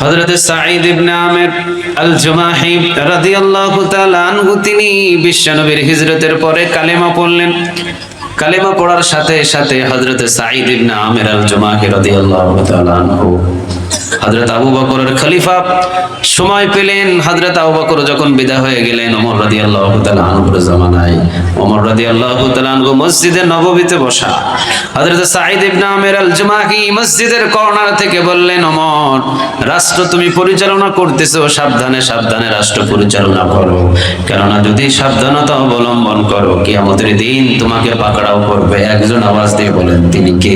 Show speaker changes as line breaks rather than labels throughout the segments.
হযরত সাঈদ ইবনে আমির আল জুমাহি রাদিয়াল্লাহু তাআলা আনহু তিনি বিশ্বনবীর হিজরতের পরে কালেমা পড়লেন। কালেমা পড়ার সাথে সাথে হযরত সাঈদ ইবনে আমির আল জুমাহি রাদিয়াল্লাহু তাআলা আনহু হযরত আবু বকরের খলিফা সময় পেলেন। হযরত আবু বকর যখন বিদায় হয়ে গেলেন, ওমর রাদিয়াল্লাহু তাআলা আনহুর জামানায় ওমর রাদিয়াল্লাহু তাআলা আনহু মসজিদে নববীতে বসা। হযরত সাঈদ ইবনে আমির আল জুমাহি মসজিদের কর্নার থেকে বললেন, ওমর, রাষ্ট্র তুমি পরিচালনা করতেছো, সাবধানে সাবধানে রাষ্ট্র পরিচালনা করো, কেননা যদি সাবধানতা অবলম্বন করো কিয়ামতের দিন তোমাকে পাকড়াও করবে। একজন আওয়াজ দিয়ে বলেন, তিনি কে?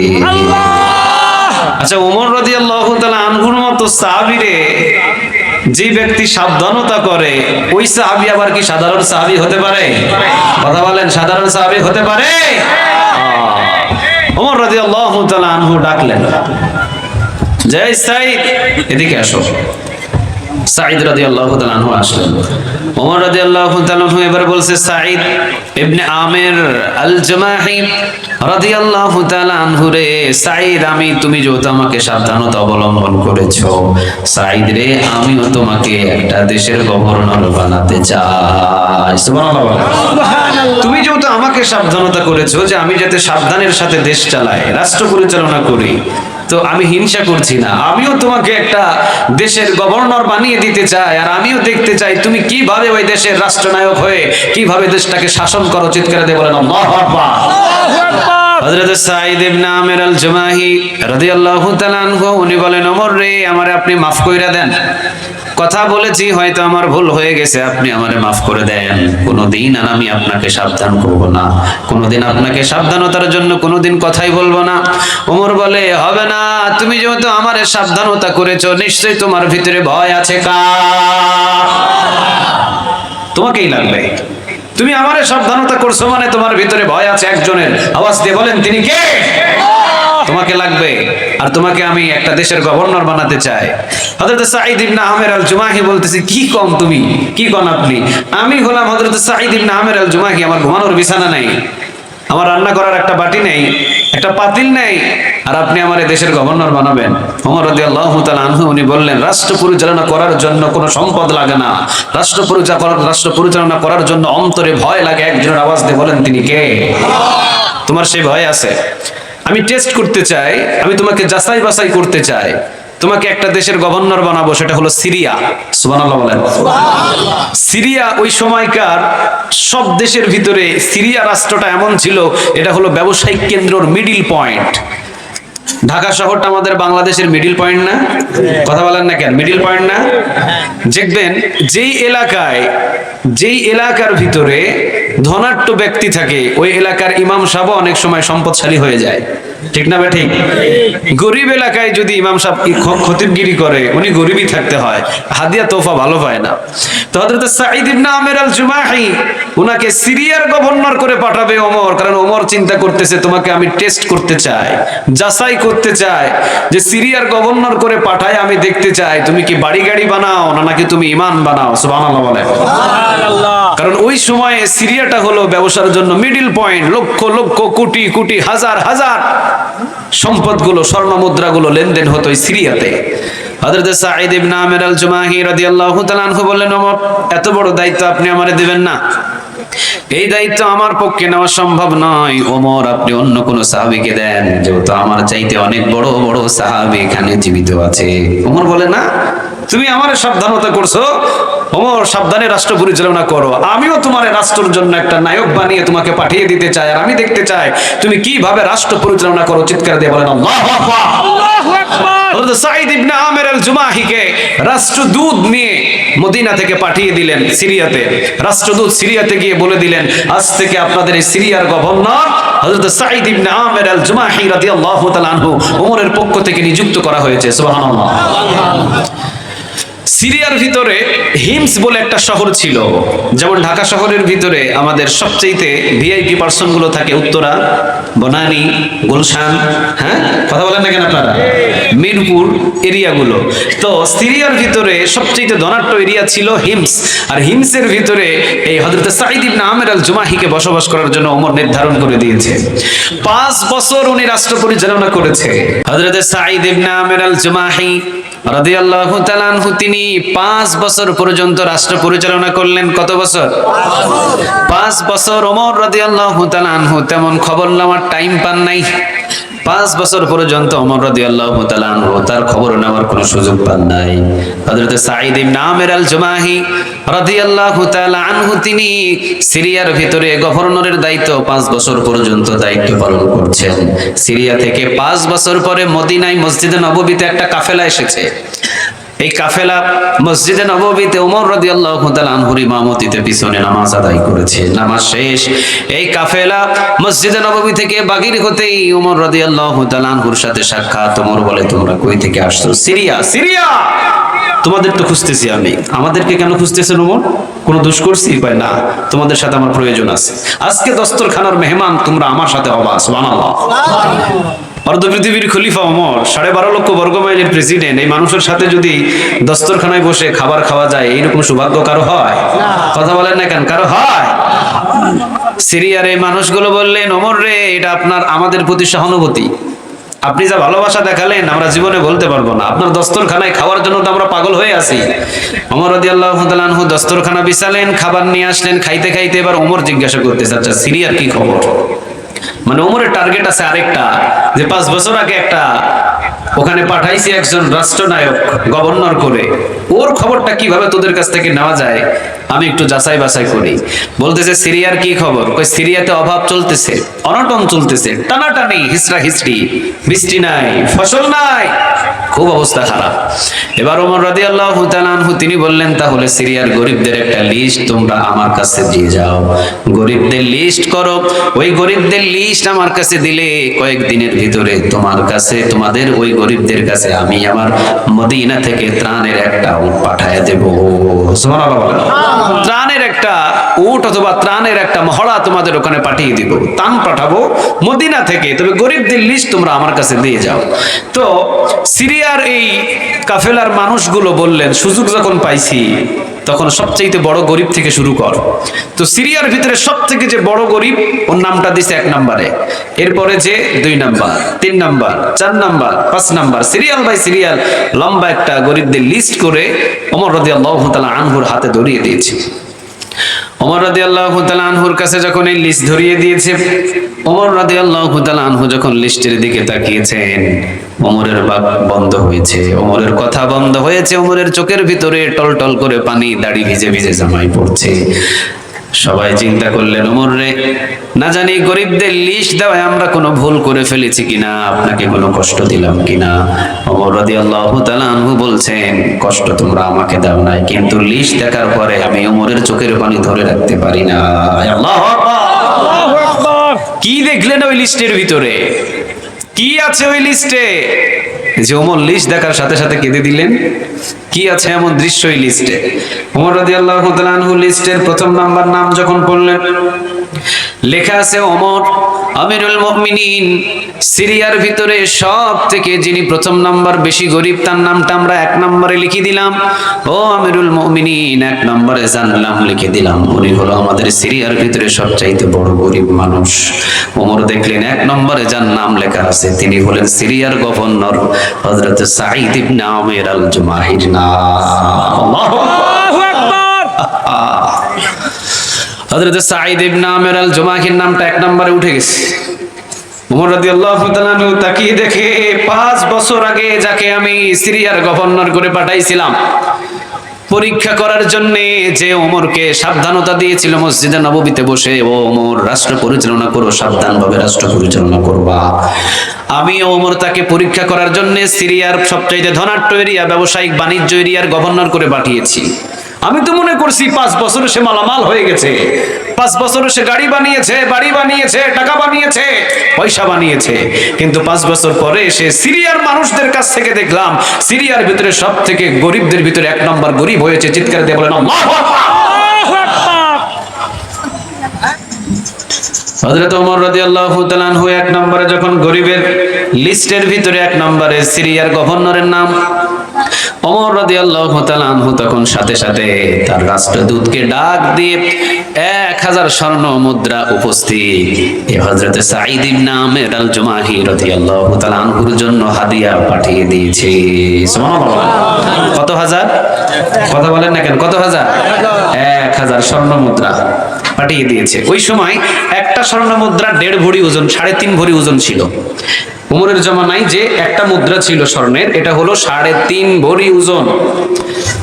আচ্ছা, ওমর রাদিয়াল্লাহু তাআলা আনহুর মতো সাহাবীরে যে ব্যক্তি সাবধানতা করে, ওই সাহাবী আবার কি সাধারণ সাহাবী হতে পারে? কথা বলেন, সাধারণ সাহাবী হতে পারে? ওমর রাদিয়াল্লাহু তাআলা আনহু ডাকলেন, জয় সাঈদ, এদিকে আসো। সাঈদ রাদিয়াল্লাহু তাআলা আনহু আসলেন। ওমর রাদিয়াল্লাহু তাআলা আনহু এবার বলছে, সাঈদ ইবনে আমির আল জুমাহি রাদিয়াল্লাহু তাআলা আনহু রে, সাঈদ, তুমি যেহেতু আমাকে সাবধানতা অবলম্বন করেছো, সাঈদ রে, আমিও তোমাকে একটা দেশের গভর্নর বানাতে চাই। সুবহানাল্লাহ। তুমি যেহেতু আমাকে সাবধানতা করেছো যে আমি যাতে সাবধানের সাথে দেশ চালাই, রাষ্ট্র পরিচালনা করি, তো আমি হিংসা করছি না, আমিও তোমাকে একটা দেশের গভর্নর বানিয়ে দিতে চাই, আর আমিও দেখতে চাই তুমি কিভাবে ওই দেশের রাষ্ট্রনায়ক হয়ে কিভাবে দেশটাকে শাসন করো। চিৎকার দিয়ে বলেন আল্লাহু আকবার। হযরত সাঈদ ইবনে আমির আল জুমাহি রাদিয়াল্লাহু তাআলা আনহু উনি বলেন, ওমর রে, আমারে আপনি মাফ কইরা দেন, কথা বলেছি, হয়তো আমার ভুল হয়ে গেছে, আপনি আমারে মাফ করে দেন। কোনোদিন আর আমি আপনাকে সাবধান করব না, কোনোদিন আপনাকে সাবধানতার জন্য কোনোদিন কথাই বলবো না। ওমর বলে, হবে না, তুমি যেহেতু আমারে সাবধানতা করেছো, নিশ্চয়ই তোমার ভিতরে ভয় আছে। কার? তোমাকেই লাগবে। তুমি আমারে সাবধানতা করছো মানে তোমার ভিতরে ভয় আছে একজনের। আওয়াজ দিয়ে বলেন, তিনি কে? তোমাকে লাগবে, আর তোমাকে আমি একটা দেশের গভর্নর বানাতে চাই। হযরত সাঈদ ইবনে আমির আল জুমাহি বলতেছে, কি কম তুমি, কি কোন আপনি? আমি হলাম হযরত সাঈদ ইবনে আমির আল জুমাহি, আমার ঘুমানোর বিছানা নেই, আমার রান্না করার একটা বাটি নেই, একটা পাতিল নেই, আর আপনি আমার এই দেশের গভর্নর বানাবেন? ওমর রাদিয়াল্লাহু তাআলা আনহু উনি বললেন, রাষ্ট্র পরিচালনা করার জন্য কোনো সম্পদ লাগে না, রাষ্ট্র পরিচালনা করার জন্য অন্তরে ভয় লাগে। একজনের আওয়াজ দিয়ে বলেন, তিনি কে? তোমার সেই ভয় আছে? আমি টেস্ট করতে চাই, আমি তোমাকে যাচাই বাছাই করতে চাই, তোমাকে একটা দেশের গভর্নর বানাবো, সেটা হলো সিরিয়া। সুবহানাল্লাহ বলেন। সিরিয়া ওই সময়কার সব দেশের ভিতরে সিরিয়া রাষ্ট্রটা এমন ছিল, এটা হলো ব্যবসায়িক কেন্দ্রর মিডিল পয়েন্ট। ঢাকা শহরটা আমাদের বাংলাদেশের মিডিল পয়েন্ট না? কথা বলেন না কেন, মিডিল পয়েন্ট না? দেখবেন যেই এলাকার ভিতরে ধনাঢ্য ব্যক্তি থাকে, ওই এলাকার ইমাম সাহেব অনেক সময় সম্পদশালী হয়ে যায়, ঠিক না ভাই? ঠিক। গরিব এলাকায় যদি ইমাম সাহেব খতিবগিরি করে, উনি গরিবই থাকতে হয়, হাদিয়া তোফা ভালো পায় না। তো হযরত সাঈদ ইবনে আমির আল জুমাহি উনাকে সিরিয়ার গভর্নর করে পাঠাবে ওমর, কারণ ওমর চিন্তা করতেছে, তোমাকে আমি টেস্ট করতে চাই, যাচাই করতে চাই, যে সিরিয়ার গভর্নর করে পাঠায় আমি দেখতে চাই তুমি কি বাড়ি গাড়ি বানাও না নাকি তুমি ঈমান বানাও। সুবহানাল্লাহ বলে। সুবহানাল্লাহ। কারণ ওই সময়ে সিরিয়াটা হলো ব্যবসার জন্য মিডিল পয়েন্ট, লক্ষ লক্ষ কোটি কোটি হাজার হাজার সম্পদগুলো, স্বর্ণ মুদ্রাগুলো লেনদেন হতো এই সিরিয়াতে। হযরত সাঈদ ইবনে আমির আল জুমাহি রাদিয়াল্লাহু তাআলা আনহু বললেন, ওমর, এত বড় দায়িত্ব আপনি আমারে দিবেন না, এই দায়িত্ব আমার পক্ষে নেওয়া সম্ভব নয়। ওমর, আপনি অন্য কোন সাহাবীকে দেন, যেহেতু আমার চাইতে অনেক বড় বড় সাহাবী এখানে জীবিত আছে। ওমর বলে, না, তুমি আমারে সাবধানতা করছো, ওমর, সাবধানে রাষ্ট্র পরিচালনা করো, আমিও তোমার রাষ্ট্রের জন্য একটা নায়ক বানিয়ে তোমাকে পাঠিয়ে দিতে চাই, আর আমি দেখতে চাই তুমি কিভাবে রাষ্ট্র পরিচালনা করো। চিৎকার দিয়ে বলেন আল্লাহু আকবার। আল্লাহু আকবার। হযরত সাঈদ ইবনে আমির আল জুমাহিকে রাষ্ট্রদূত নিয়ে মদিনা থেকে পাঠিয়ে দিলেন সিরিয়াতে। রাষ্ট্রদূত সিরিয়াতে গিয়ে বলে দিলেন, আজ থেকে আপনাদের এই সিরিয়ার গভর্নর হযরত সাঈদ ইবনে আমির আল জুমাহি রাদিয়াল্লাহু তাআলা আনহু ওমরের পক্ষ থেকে নিযুক্ত করা হয়েছে। সুবহানাল্লাহ। সিরিয়ার ভিতরে হিমস বলে একটা শহর ছিল, যেমন ঢাকা শহরের ভিতরে আমাদের সবচেয়ে ভিআইপি পার্সন গুলো থাকে উত্তরা, বনানী, গুলশান, হ্যাঁ কথা বলেন না কেন আপনারা, মিরপুর এরিয়াগুলো। তো সিরিয়ার ভিতরে সবচেয়ে ধনাঢ্য এরিয়া ছিল হিমস। আর হিমসের ভিতরে এই হযরত সাঈদ ইবনে আমির আল জুমাহিকে বসবাস করার জন্য ওমর নির্ধারণ করে দিয়েছে। 5 বছর উনি রাষ্ট্র পরিচালনা করেছে। হযরত সাঈদ ইবনে আমির আল জুমাহি রাদিয়াল্লাহু তাআলা আনহু তিনি 5 বছর পর্যন্ত রাষ্ট্র পরিচালনা করলেন। কত বছর? 5 বছর। ওমর রাদিয়াল্লাহু তাআলা আনহু তেমন খবর নেওয়ার টাইম পান নাই। 5 বছর পর্যন্ত ওমর রাদিয়াল্লাহু তাআলা আনহু তার খবর নেওয়ার কোনো সুযোগ পান নাই। হযরত সাঈদ ইবনে আমির আল জুমাহি রাদিয়াল্লাহু তাআলা আনহু তিনি সিরিয়ার ভিতরে গভর্নরের দায়িত্ব 5 বছর পর্যন্ত দায়িত্ব পালন করছেন। সিরিয়া থেকে 5 বছর পরে মদিনায় মসজিদে নববীতে একটা কাফেলা এসেছে। এই কাফেলা মসজিদে নববীতে ওমর রাদিয়াল্লাহু তাআলা আনহুর ইমামতিতে পিছনে নামাজ আদায় করেছে। নামাজ শেষ এই কাফেলা মসজিদে নববী থেকে বাগির হতেই ওমর রাদিয়াল্লাহু তাআলা আনহুর সাথে সাক্ষাৎ। ওমর বলে, তোমরা কই থেকে আসছো? সিরিয়া। সিরিয়া? তোমাদের তো খুঁজতেছি আমি। আমাদেরকে কেন খুঁজতেছেন ওমর? কোনো দোষ করছি? কয় না, তোমাদের সাথে আমার প্রয়োজন আছে। আজকে দস্তরখানার মেহমান তোমরা আমার সাথে হবা। সুবহানাল্লাহ। অর্ধ পৃথিবীর খলিফা ওমর, 12.5 লক্ষ বর্গমাইলের প্রেসিডেন্ট, এই মানুষের সাথে যদি দস্তরখানায় বসে খাবার খাওয়া যায়, এইরকম সৌভাগ্য কারো হয়? কথা বলেন না কেন, কারো হয়? সিরিয়ার এই মানুষগুলো বললেন, ওমর রে, এটা আপনার আমাদের প্রতি সহানুভূতি। আপনি যা ভালোবাসা দেখালেন আমরা জীবনে বলতে পারবো না। আপনার দস্তরখানায় খাওয়ার জন্য তো আমরা পাগল হয়ে আছি। ওমর রাদিয়াল্লাহু তাআলা আনহু দস্তরখানা বিছালেন, খাবার নিয়ে আসলেন। খাইতে খাইতে এবার ওমর জিজ্ঞাসা করতেছে, আচ্ছা সিরিয়ার কি খবর? মানে ওমরের টার্গেট আছে আরেকটা, যে 5 বছর আগে একটা ওখানে পাঠাইছি একজন রাষ্ট্রনায়ক গভর্নর করে, ওর খবরটা কিভাবে তোদের কাছ থেকে নেওয়া যায় আমি একটু যাচাই বাছাই করি। বলতেছে সিরিয়ার কি খবর? কই সিরিয়াতে অভাব চলতেছে, অনটন চলতেছে, টানাটানি, হিসরা হিসরি, বৃষ্টি নাই, ফসল নাই, খুব অবস্থা খারাপ। এবার ওমর রাদিয়াল্লাহু তাআলা আনহু তিনি বললেন, তাহলে সিরিয়ার গরিবদের একটা লিস্ট তোমরা আমার কাছে দিয়ে যাও, গরিবদের লিস্ট করো। ওই গরিবদের লিস্ট আমার কাছে দিলে কয়েকদিনের ভিতরে তোমার কাছে, তোমাদের ওই গরিবদের কাছে আমি আমার মদিনা থেকে ত্রাণের একটা উট পাঠায় দেব। সুবহানাল্লাহ। ত্রাণের একটা উট অথবা ত্রাণের একটা মহড়া তোমাদের ওখানে পাঠিয়ে দিব, ত্রাণ পাঠাবো মদিনা থেকে, তবে গরিবদের লিস্ট তোমরা আমার কাছে দিয়ে যাও। তো সিরিয়ার এই কাফেলার মানুষগুলো বললেন, সুযোগ যখন পাইছি তখন সবচেয়ে বড় গরিব থেকে শুরু কর। তো সিরিয়ার ভিতরে সব থেকে যে বড় গরিব, ওর নামটা দিছে 1 নম্বরে, এরপরে যে 2 number, 3 number, 4 number, 5 number, serial by serial লম্বা একটা গরিবদের লিস্ট করে ওমর রাদিয়াল্লাহু তাআলা আনহুর হাতে ধরিয়ে দিয়েছে। ওমর রাদিয়াল্লাহু তাআলা আনহুর কাছে যখন এই লিস্ট ধরিয়ে দিয়েছে, ওমর রাদিয়াল্লাহু তাআলা আনহু যখন লিস্টের দিকে তাকিয়েছেন, ওমরের বাক বন্ধ হয়েছে, ওমরের কথা বন্ধ হয়েছে, ওমরের চোখের ভিতরে টলটল করে পানি, দাড়ি ভিজে ভিজে জামাই পড়ছে। সবাই চিন্তা করলেন, ওমর রে, না জানি গরিবদের লিস্ট দেওয়ায় আমরা কোনো ভুল করে ফেলেছি কিনা, আপনাকে কোনো কষ্ট দিলাম কিনা। ওমর রাদিয়াল্লাহু তাআলা আনহু বলছেন, কষ্ট তোমরা আমাকে দাও নাই, কিন্তু লিস্ট দেখার পরে আমি ওমরের চোখের পানি ধরে রাখতে পারি না। আল্লাহু আকবার, আল্লাহু আকবার। কি দেখলেন ওই লিস্টের ভিতরে? কি আছে ওই লিস্টে যে ওমর লিস্ট দেখার সাথে সাথে কেঁদে দিলেন? কি আছে এমন দৃশ্য এই লিস্টে? ওমর রাদিয়াল্লাহু তাআলা আনহু লিস্টের 1 নাম্বার নাম যখন পড়লেন, লেখা আছে ওমর আমিরুল মুমিনিন। সিরিয়ার ভিতরে সব থেকে যিনি 1 নাম্বার বেশি গরিব, তার নামটা আমরা 1 নম্বরে লিখে দিলাম। ও আমিরুল মুমিনিন, 1 নম্বরে যার নাম লিখে দিলাম, উনি হলো আমাদের সিরিয়ার ভিতরে সবচাইতে বড় গরিব মানুষ। ওমর দেখলেন 1 নম্বরে যার নাম লেখা আছে তিনি হলেন সিরিয়ার গভর্নর হযরত সাঈদ ইবনে আমির আল জুমাহির নাম। আল্লাহু আকবার। হযরত সাঈদ ইবনে আমির আল জুমাহির নামটা 1 নম্বরে উঠে গেছে। ওমর রাদিয়াল্লাহু তাআলা তাকিয়ে দেখে 5 বছর আগে যাকে আমি সিরিয়ার গভর্নর করে পাঠাইছিলাম পরীক্ষা করার জন্য, যে ওমরকে সাবধানতা দিয়েছিল মসজিদে নববীতে বসে, ও ওমর রাষ্ট্র পরিচালনা করো, সাবধানভাবে রাষ্ট্র পরিচালনা করবা, আমি ওমর তাকে পরীক্ষা করার জন্য সিরিয়ার সবচেয়ে ধনাঢ্য এরিয়া, ব্যবসায়িক বাণিজ্য এরিয়ার গভর্নর করে পাঠিয়েছি। আমি তো মনে করছি 5 বছরে সে মালামাল হয়ে গেছে, 5 বছরে সে গাড়ি বানিয়েছে, বাড়ি বানিয়েছে, টাকা বানিয়েছে, পয়সা বানিয়েছে। কিন্তু 5 বছর পরে এসে সিরিয়ার মানুষদের কাছ থেকে দেখলাম সিরিয়ার ভিতরে সব থেকে গরিবদের ভিতরে 1 নম্বর গরিব হয়েছে। চিৎকার দিয়ে বলেন আল্লাহু আকবার। হযরত ওমর রাদিয়াল্লাহু তাআলা আনহু 1 নম্বরে যখন গরিবের লিস্টের ভিতরে 1 নম্বরে সিরিয়ার গভর্নরের নাম ওমর রাদিয়াল্লাহু তাআলা আনহু তখন সাথে সাথে তার রাষ্ট্রদূতকে ডাক দিয়ে 1000 স্বর্ণ মুদ্রা উপস্থিত এই হযরত সাঈদ ইবনে আমির আল জুমাহি রাদিয়াল্লাহু তাআলা আনহুর জন্য হাদিয়া পাঠিয়ে দিয়েছে। সুবহানাল্লাহ। কত হাজার? কথা বলেন না কেন? কত হাজার? 1000 স্বর্ণ মুদ্রা পাঠিয়ে দিয়েছে। ওই সময় একটা স্বর্ণ মুদ্রা 1.5 ভরি ওজন, 3.5 ভরি ওজন ছিল। উমরের জামানায় যে একটা মুদ্রা ছিল স্বর্ণের, এটা হলো 3.5 ভরি ওজন।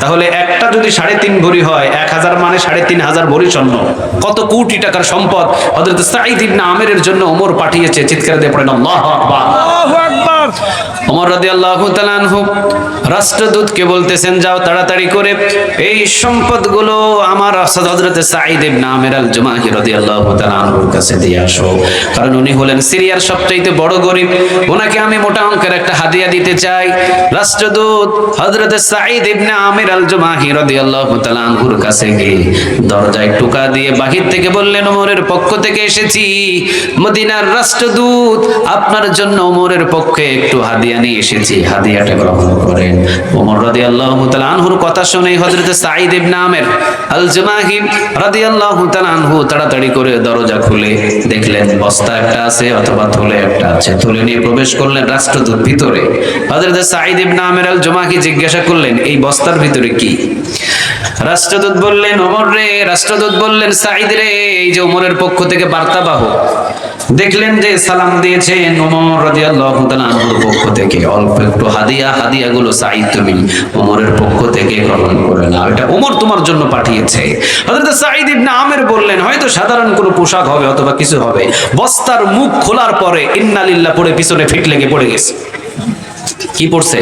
তাহলে একটা যদি 3.5 ভরি হয়, 1000 মানে 3500 ভরি স্বর্ণ। কত কোটি টাকার সম্পদ হযরত সাঈদ ইবনে আমিরের জন্য ওমর পাঠিয়েছে। চিৎকার দিয়ে পড়েন আল্লাহু আকবার। আল্লাহু আকবার। ওমর রাদিয়াল্লাহু তাআলা আনহু রাষ্ট্রদূতকে বলতেছেন, যাও তাড়াতাড়ি করে এই সম্পদগুলো আমার হযরত সাঈদ ইবনে আমির আল জুমাহি রাদিয়াল্লাহু তাআলা আনহুর কাছে দিয়ে আসো, কারণ উনি হলেন সিরিয়ার সবচেয়ে বড় গরিব। ওনাকে আমি মোটা অঙ্কের একটা হাদিয়া দিতে চাই। রাষ্ট্রদূত হযরত সাঈদ ইবনে আমির আল জুমাহি রাদিয়াল্লাহু তাআলা আনহুর কাছে গিয়ে দরজায় টোকা দিয়ে বাহির থেকে বললেন, ওমরের পক্ষ থেকে এসেছি, মদিনার রাষ্ট্রদূত আপনার জন্য ওমরের পক্ষে একটু হাদিয়া নিয়ে এসেছি, হাদিয়াটা গ্রহণ করেন। ওমর রাদিয়াল্লাহু তাআলা আনহুর কথা শুনে হযরত সাঈদ ইবনে আমির আল জুমাহি রাদিয়াল্লাহু তাআলা আনহু তাড়াতাড়ি করে দরজা খুলে দেখলেন বস্তা একটা আছে অথবা থলে একটা আছে। থলে নিয়ে প্রবেশ করলেন রাষ্ট্রদূত ভিতরে। হযরত সাঈদ ইবনে আমির আল জুমাহি জিজ্ঞাসা করলেন, এই বস্তার ভিতরে কি? রাষ্ট্রদূত বললেন, ওমর রে। রাষ্ট্রদূত বললেন, সাঈদ রে, এই যে ওমরের পক্ষ থেকে বার্তাবাহক। দেখলেন যে সালাম দিয়েছেন ওমর রাদিয়াল্লাহু তাআলা আনহুর পক্ষ থেকে। অল্প একটু হাদিয়া, হাদিয়াগুলো সাঈদ তুমি ওমরের পক্ষ থেকে গ্রহণ করে নাও, এটা ওমর তোমার জন্য পাঠিয়েছে। হযরত সাঈদ ইবনে আমির বললেন, হয়তো সাধারণ কোনো পোশাক হবে অথবা কিছু হবে। বস্তার মুখ খোলার পরে ইন্না লিল্লাহ পড়ে পিছনে ফিট লেগে পড়ে গেছে। কি পড়ছে?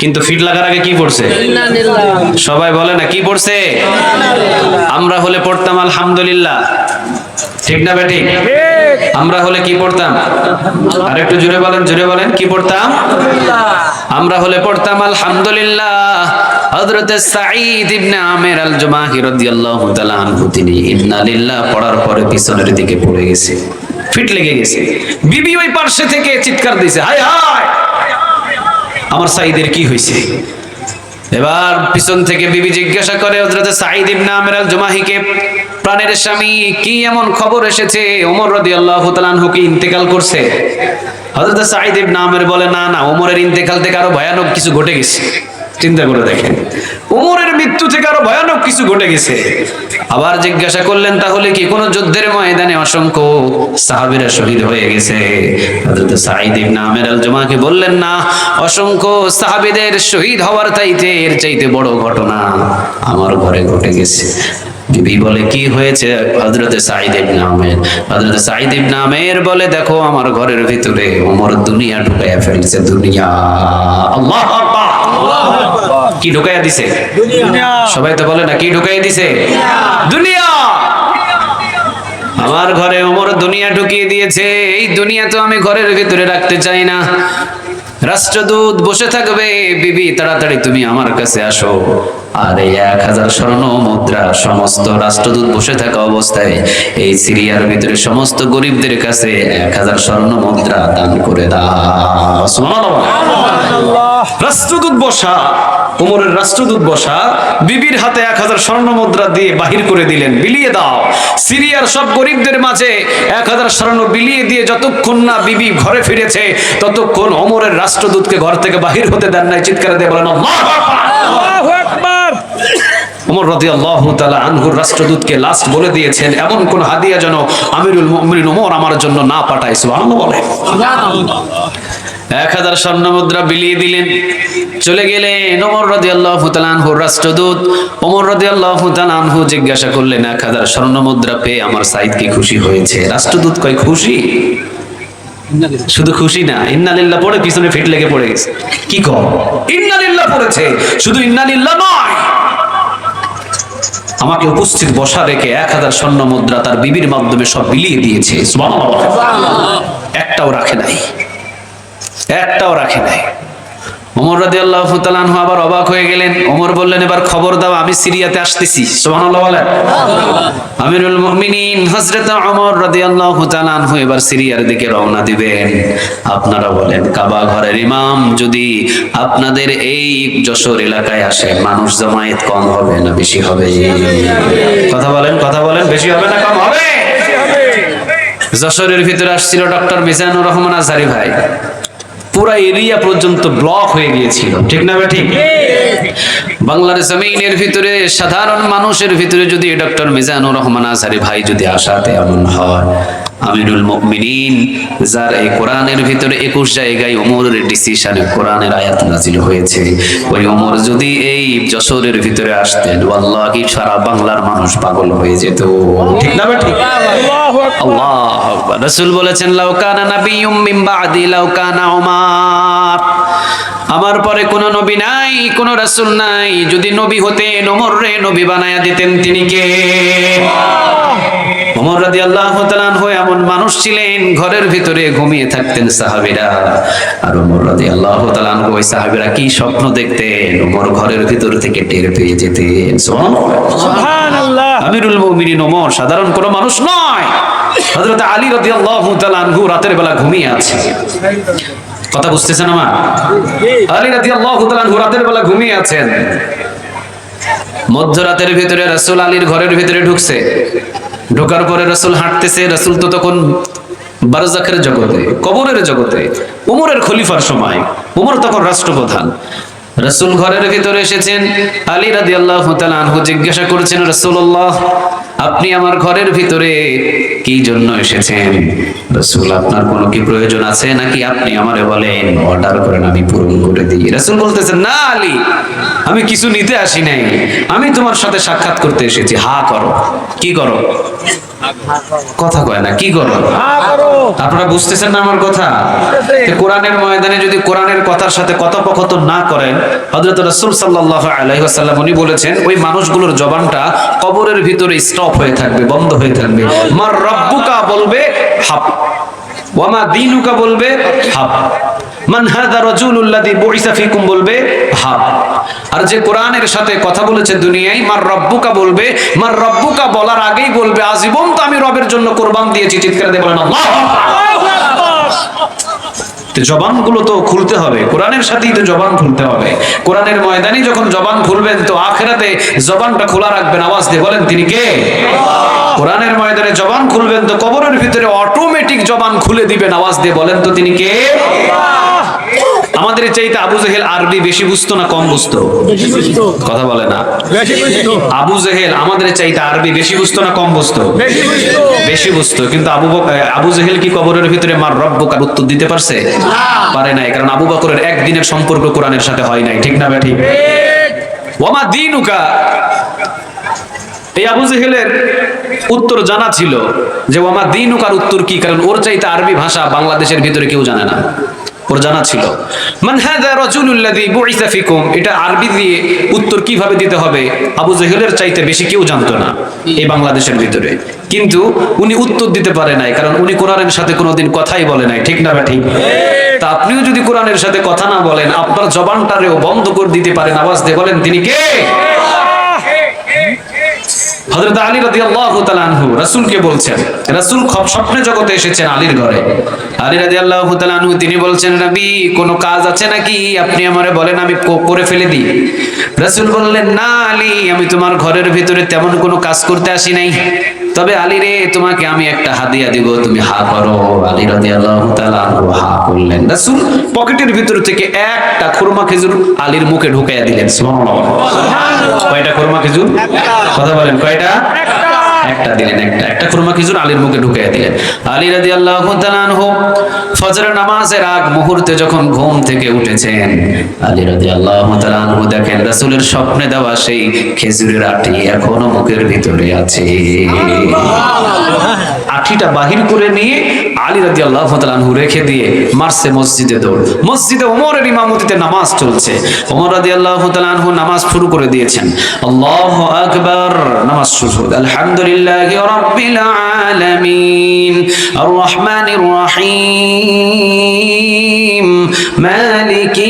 কিন্তু ফিট লাগার আগে কি পড়ছে? সবাই বলে না কি পড়ছে? আমরা হলে পড়তাম আলহামদুলিল্লাহ, ঠিক না বেঠিক? আমরা হলে কি পড়তাম? আর একটু জোরে বলেন, জোরে বলেন, কি পড়তাম? আমরা হলে পড়তাম আলহামদুলিল্লাহ। হযরত সাঈদ ইবনে আমির আল জুমাহি রাদিয়াল্লাহু তাআলা আনহু তিনি ইন্না লিল্লাহ পড়ার পরে পিছনের দিকে পড়ে গেছে, ফিট লেগে গেছে। বিবি ওই পাশে থেকে চিৎকার দিয়েছে, হায় হায় আমার সাঈদের কি হয়েছে? এবার পিছন থেকে বিবি জিজ্ঞাসা করে হযরত সাঈদ ইবনে আমির আল জুমাহিকে, প্রাণের স্বামী কি এমন খবর এসেছে? ওমর রাদিয়াল্লাহু তাআলা আনহু কি ইন্তেকাল করছে? হযরত সাঈদ ইবনে আমির বলে, না না, ওমরের ইন্তেকাল থেকে আরো ভয়ানক কিছু ঘটে গেছে। চিন্তা করে দেখেন, ওমরের মৃত্যু থেকে আরো ভয়ানক কিছু ঘটে গেছে। আবার জিজ্ঞাসা করলেন, তাহলে কি কোন যুদ্ধের ময়দানে অসংখ্য সাহাবীরা শহীদ হয়ে গেছে? হযরত সাঈদ ইবনে আমির আল জুমাহি বললেন, না, অসংখ্য সাহাবীদের শহীদ হওয়ার চাইতে এর চাইতে বড় ঘটনা আমার ঘরে ঘটে গেছে। বিবি বলে, কি হয়েছে হযরত সাঈদ ইবনে আমির? হযরত সাঈদ ইবনে আমির বলে, দেখো আমার ঘরের ভিতরে ওমর দুনিয়া ঢুকাইয়া ফেলছে। দুনিয়া। আল্লাহু আকবার। কি ঢুকাইয়া দিছে? দুনিয়া। সবাই তো বলে না, কি ঢুকাইয়া দিছে? দুনিয়া। আমার ঘরে ওমর দুনিয়া ঢুকিয়ে দিয়েছে। এই দুনিয়া তো আমি ঘরের ভিতরে রাখতে চাই না। রাষ্ট্রদূত বসে থাকবে, বিবি তাড়াতাড়ি তুমি আমার কাছে আসো। আর এই 1000 স্বর্ণ মুদ্রা সমস্ত রাষ্ট্রদূত বসে থাকা অবস্থায় এই সিরিয়ার ভিতরে সমস্ত গরিবদের কাছে 1000 স্বর্ণ মুদ্রা দান করে দাও। সুবহানাল্লাহ। রাষ্ট্রদূত বসা, ওমরের রাষ্ট্রদূত বসা, বিবির হাতে 1000 স্বর্ণ মুদ্রা দিয়ে বাহির করে দিলেন, বিলিয়ে দাও। সিরিয়ার সব গরিবদের মাঝে 1000 স্বর্ণ বিলিয়ে দিয়ে যতক্ষণ না বিবি ঘরে ফিরেছে ততক্ষণ ওমরের রাষ্ট্রদূতকে ঘর থেকে বাহির হতে দেন নাই। চিৎকার দিয়ে বলেন আল্লাহু আকবার। ওমর রাদিয়াল্লাহু তাআলা আনহুর রাষ্ট্রদূতকে লাস্ট বলে দিয়েছেন, এমন কোন হাদিয়া যেন আমিরুল মুমিনিন ওমর আমার জন্য না পাঠায়। সুবহানাল্লাহ বলে। 1000 স্বর্ণ মুদ্রা বিলিয়ে দিলেন, চলে গেলেন। ওমর রাদিয়াল্লাহু তাআলা আনহুর রাষ্ট্রদূত ওমর রাদিয়াল্লাহু তাআলা আনহু জিজ্ঞাসা করলেন, 1000 স্বর্ণ মুদ্রা পেয়ে আমার সাঈদ কি খুশি হয়েছে? রাষ্ট্রদূত কয়, খুশি? শুধু খুশি না, ইন্না লিল্লাহ পড়ে পিছনে ফিট লেগে পড়ে গেছে। কি কও? ইন্না লিল্লাহ পড়েছে, শুধু ইন্না লিল্লাহ নয়, আমাকে উপস্থিত বসা রেখে 1000 স্বর্ণ মুদ্রা তার বিবির মাধ্যমে সব বিলিয়ে দিয়েছে। সুবহানাল্লাহ। একটাও রাখে নাই, একটাও রাখে নাই। ওমর রাদিয়াল্লাহু তাআলা আনহু আবার অবাক হয়ে গেলেন। ওমর বললেন, এবার খবর দাও, আমি সিরিয়াতে আসতেছি। সুবহানাল্লাহ বলেন। আমিরুল মুমিনিন হযরত ওমর রাদিয়াল্লাহু তাআলা আনহু এবার সিরিয়ার দিকে রওনা দিবেন। আপনারা বলেন, কাবা ঘরের ইমাম যদি আপনাদের এই যশোর এলাকায় আসে, মানুষ জমায়েত কম হবে না বেশি হবে? কথা বলেন, কথা বলেন, বেশি হবে না কম হবে? যশোরের ভিতরে আসছিল ডক্টর মিজানুর রহমান আজহারি ভাই। পুরা এরিয়া পর্যন্ত ব্লক হয়ে গিয়েছিল, ঠিক না ঠিক? বাংলার জমিনের ভিতরে সাধারণ মানুষের ভিতরে যদি ডক্টর মিজানুর রহমান আজহারি ভাই যদি আসাতে এমন হয়, আমিরুল মুমিনিন যার এই কোরআনের ভিতরে 21 জায়গায় ওমরের ডিসিশনে কোরআনের আয়াত নাজিল হয়েছে, ওই ওমর যদি এই যশোরের ভিতরে আসতেন, ওয়াল্লাহি সারা বাংলার মানুষ পাগল হয়ে যেত, ঠিক না ঠিক? আল্লাহু আকবার। রাসূল বলেছেন, লাউ কানা নাবিয়্যুম মিন বা'দি লাউ কানা উমার, আমার পরে কোন নবী নাই, কোন রাসূল নাই, যদি নবী হতেন ওমররে নবী বানায়া দিতেন। তিনি কে? ওমর রাদিয়াল্লাহু তাআলা আনহু এমন মানুষ ছিলেন, ঘরের ভিতরে ঘুমিয়ে থাকতেন সাহাবীরা, আর ওমর রাদিয়াল্লাহু তাআলা আনহু ওই সাহাবীরা কি স্বপ্ন দেখতেন ওমর ঘরের ভিতর থেকে টের পেয়ে যেতেন। সুবহানাল্লাহ। আমিরুল মুমিনিন ওমর সাধারণ কোনো মানুষ নয়। হযরত আলী রাদিয়াল্লাহু তাআলা আনহু রাতের বেলা ঘুমিয়ে আছে। কথা বুঝতেছেন আমার? আলী রাদিয়াল্লাহু তাআলা আনহু রাতের বেলা ঘুমিয়ে আছেন। মধ্যরাতের ভিতরে রাসূল আলীর ঘরের ভিতরে ঢুকছে। ঢোকার পরে রাসূল হাঁটতেছে। রাসূল তো তখন বারজাখের জগতে, কবরের জগতে, ওমরের খলিফার সময়। ওমর তখন রাষ্ট্রপ্রধান। রাসূল ঘরের ভিতরে এসেছেন। আলী রাদিয়াল্লাহু তাআলা আনহু জিজ্ঞাসা করেছেন, রাসূলুল্লাহ আপনি আমার ঘরের ভিতরে কি জন্য এসেছেন? রাসূল, আপনার কোনো কি প্রয়োজন আছে নাকি আপনি আমারে বলেন, অর্ডার করেন আমি পূরণ করে দিই। রাসূল বলতেছেন, না আলী, আমি কিছু নিতে আসি নাই, আমি তোমার সাথে সাক্ষাৎ করতে এসেছি। হা করো। কি করো? কথা কয় না, কি করো? আপনারা বুঝতেছেন না আমার কথা? কোরআনের ময়দানে যদি কোরআনের কথার সাথে কথোপকথন না করেন, হযরত রাসূল সাল্লাল্লাহু আলাইহি ওয়াসাল্লাম উনি বলেছেন, ওই মানুষগুলোর জবানটা কবরের ভিতরে স্টপ হয়ে থাকবে, বন্ধ হয়ে থাকবে। মার রাব্বুকা বলবে হাব, ওয়া মা দীনুকা বলবে হাব, মান হাযা রাজুলুল্লাযী বুইসা ফীকুম বলবে হাব। আর যে কোরআনের সাথে কথা বলেছে দুনিয়ায়, মার রব্বুকা বলবে, মার রব্বুকা বলার আগেই বলবে আজীবন তো আমি রবের জন্য কুরবান দিয়েছি। চিৎকার দিয়ে বলেন আল্লাহু আকবার। জবানগুলো তো খুলতে হবে, কোরআনের সাথেই তো জবান খুলতে হবে। কোরআনের ময়দানে যখন জবান খুলবেন, তো আখিরাতে জবানটা খোলা রাখবেন। আওয়াজ দিয়ে বলেন, তিনি কে? কোরআনের ময়দানে জবান খুলবেন, তো কবরের ভিতরে অটোমেটিক জবান খুলে দিবেন। আওয়াজ দিয়ে বলেন তো তিনি কে? আমাদের চাইতে আবু জেহেল আরবি বেশি বুঝতো না কম বুঝতো? কথা বলে না। আবু জেহেল আমাদের চাইতে আরবি বেশি বুঝতো না কম বুঝতো? বেশি বুঝতো। কিন্তু আবু জেহেল কি কবরের ভিতরে মার রব্বুকার উত্তর দিতে পারছে? পারে নাই, কারণ আবু বকরের একদিনের সম্পর্ক কোরআনের সাথে হয় নাই, ঠিক না ঠিক? ওয়ামা দীনুকা, এই আবু জেহেলের উত্তর জানা ছিল যে ওয়ামা দীনুকার উত্তর কি, কারণ ওর চাইতে আরবি ভাষা বাংলাদেশের ভিতরে কেউ জানে না, ওর জানা ছিল। মান হাযা রাজুলুল্লাযী বুইসা ফীকুম, এটা আরবি দিয়ে উত্তর কিভাবে দিতে হবে আবু জেহেলের চাইতে বেশি কেউ জানতো না এই বাংলাদেশের ভিতরে। কিন্তু উনি উত্তর দিতে পারে নাই, কারণ উনি কোরআনের সাথে কোনোদিন কথাই বলে নাই, ঠিক না ঠিক? তা আপনিও যদি কোরআনের সাথে কথা না বলেন, আপনার জবানটারেও বন্ধ করে দিতে পারেন। আওয়াজ দিয়ে বলেন, তিনি কে? হযরত আলী রাদিয়াল্লাহু তাআলা আনহু রাসূলকে বলছেন, রাসূল স্বপ্নে জগতে এসেছেন আলীর ঘরে। আলী রাদিয়াল্লাহু তাআলা আনহু তিনি বলছেন, নবী কোনো কাজ আছে নাকি, আপনি আমারে বলেন আমি করে ফেলে দিই। রাসূল বললেন, না আলী, আমি তোমার ঘরের ভিতরে তেমন কোনো কাজ করতে আসি নাই, তবে আলী রে তোমাকে আমি একটা হাদিয়া দিব, তুমি হা করো। আলী রাদিয়াল্লাহু তাআলা আনহু হা করলেন। রাসূল পকেটের ভিতর থেকে একটা খুরমা খেজুর আলীর মুখে ঢুকাইয়া দিলেন। সুবহানাল্লাহ। কয়টা খুরমা খেজুর? কথা বলেন, কয়টা? একটা দিলেন, একটা খুরমা খেজুর আলীর মুখে ঢুকিয়ে দিলেন। আলী রাদিয়াল্লাহু তাআলা আনহু ফজরের নামাজের আগ মুহূর্তে যখন ঘুম থেকে উঠেছেন, আলী রাদিয়াল্লাহু তাআলা আনহু দেখেন রাসূলের স্বপ্নে দেওয়া সেই খেজুরের আটি এখনো মুখের ভিতরে আছে। আটিটা বাহির করে নিয়ে আলী রাদিয়াল্লাহু তাআলা আনহু রেখে দিয়ে মারছে মসজিদে দৌড়। মসজিদে ওমরের ইমামতিতে নামাজ চলছে। ওমর রাদিয়াল্লাহু তাআলা আনহু নামাজ শুরু করে দিয়েছেন। আল্লাহু আকবার, নামাজ শুরু। আলহামদুলিল্লাহি রাব্বিল আলামিন আর রহমানির রহিম মালিকি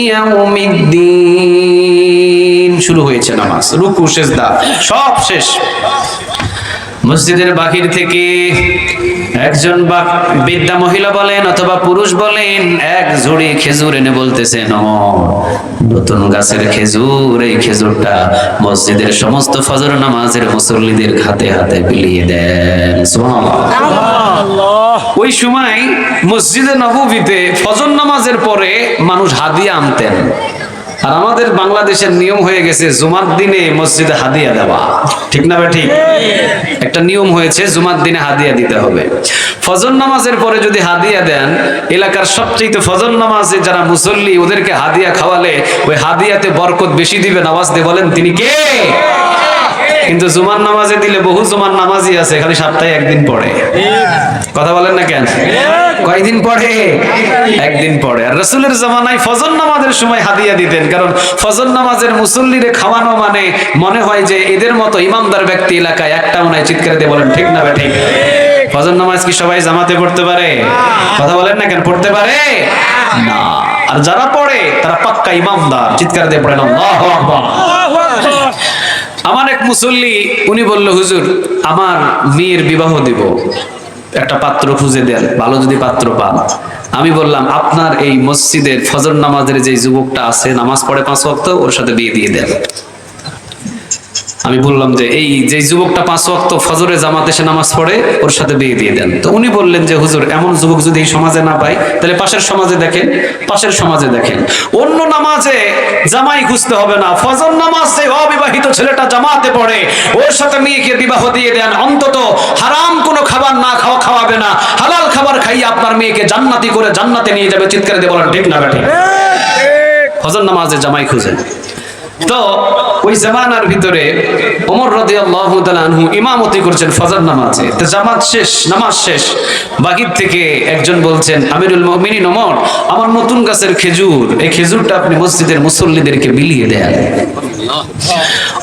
ইয়াউমিদ্দিন। শুরু হয়েছে নামাজ, রুকু সিজদা সব শেষ। মসজিদের বাহির থেকে একজন বৃদ্ধা মহিলা বলেন অথবা পুরুষ বলেন, এক ঝুড়ি খেজুর এনে বলতেছেন, নতুন গাছের খেজুর, এই খেজুরটা মসজিদের সমস্ত ফজর নামাজের মুসল্লিদের হাতে হাতে বিলিয়ে দেন। সুবহানাল্লাহ। ওই সময় মসজিদে নববীতে ফজর নামাজের পরে মানুষ হাদিয়া আনতেন। আর আমাদের বাংলাদেশের নিয়ম হয়ে গেছে জুমার দিনে মসজিদে হাদিয়া দেওয়া, ঠিক না ভাই? ঠিক, একটা নিয়ম হয়েছে জুমার দিনে হাদিয়া দিতে হবে। ফজর নামাজের পরে যদি হাদিয়া দেন, এলাকার সবচেয়ে ফজর নামাজে যারা মুসল্লি ওদেরকে হাদিয়া খাওয়ালে ওই হাদিয়াতে বরকত বেশি দিবেন। আওয়াজ দিয়ে বলেন তিনি কে? কিন্তু জুমার নামাজে দিলে বহু জুমার নামাজি আছে খালি সপ্তাহে একদিন পড়ে। কথা বলেন না কেন? কয়দিন পড়ে? একদিন পড়ে। আর রাসূলের জামানায় ফজর নামাজের সময় হাদিয়া দিতেন, কারণ ফজর নামাজের মুসল্লিরে খাওয়ানো মানে মনে হয় যে এদের মতো ইমানদার ব্যক্তি এলাকায় একটা মনে হয়। চিৎকার দিয়ে বলেন ঠিক না ঠিক? ফজর নামাজ কি সবাই জামাতে পড়তে পারে? কথা বলেন না কেন? পড়তে পারে না। আর যারা পড়ে তারা পাক্কা ইমানদার। চিৎকার দিয়ে পড়েন আল্লাহু আকবার। আমার এক মুসল্লি উনি বলল, হুজুর আমার মেয়ের বিবাহ দিব, একটা পাত্র খুঁজে দেন, ভালো যদি পাত্র পান। আমি বললাম আপনার এই মসজিদের ফজর নামাজের যে যুবকটা আছে, নামাজ পড়ে 5 ওয়াক্ত, ওর সাথে বিয়ে দিয়ে দেন। আমি বললাম যে এই যে যুবকটা 5 ওয়াক্ত ফজরে জামাতে এসে নামাজ পড়ে, ওর সাথে বিয়ে দিয়ে দেন। তো উনি বললেন যে হুজুর এমন যুবক যদি এই সমাজে না পাই, তাহলে পাশের সমাজে দেখেন। পাশের সমাজে দেখেন, অন্য নামাজে জামাই খুঁজতে হবে না, ফজর নামাজে অবিবাহিত ছেলেটা জামাতে পড়ে, ওর সাথে মেয়েকে বিবাহ দিয়ে দেন। অন্তত হারাম কোনো খাবার না খাওয়াবে না, হালাল খাবার খাইয়ে আপনার মেয়েকে জান্নাতি করে জান্নাতে নিয়ে যাবে। চিৎকার দিয়ে বলেন ঠিক না ঠিক? ফজর নামাজে জামাই খুঁজে। তো ওই জামানার ভিতরে ওমর রাদিয়াল্লাহু তাআলা আনহু ইমামতি করছেন ফজর নামাজে। তো জামাত শেষ, নামাজ শেষ, বাহির থেকে একজন বলছেন, আমিরুল মুমিনিন ওমর, আমার নতুন গাছের খেজুর, এই খেজুরটা আপনি মসজিদের মুসল্লিদেরকে বিলিয়ে দেন।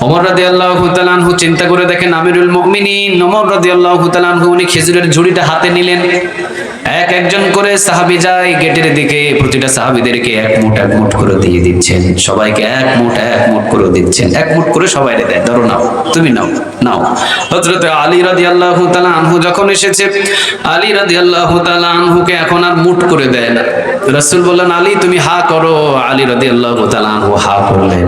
ওমর রাদিয়াল্লাহু তাআলা আনহু চিন্তা করে দেখেন, আমিরুল মুমিনিন ওমর রাদিয়াল্লাহু তাআলা আনহু উনি খেজুরের ঝুড়িটা হাতে নিলেন। একজন করে সাহাবী যায় গেটের দিকে, প্রতিটা সাহাবীদেরকে এক মুঠ করে দিয়ে দিচ্ছেন। সবাইকে এক মুঠ করে দিচ্ছেন, এক মুঠ করে সবাইকে দেয়, ধরো নাও, তুমি নাও। হযরত আলী রাদিয়াল্লাহু তাআলা আনহু যখন এসেছে, আলী রাদিয়াল্লাহু তাআলা আনহুকে এখন আর মুঠ করে দেয় না। রাসূল বললেন, আলী তুমি হা করো। আলী রাদিয়াল্লাহু তাআলা আনহু হা করলেন।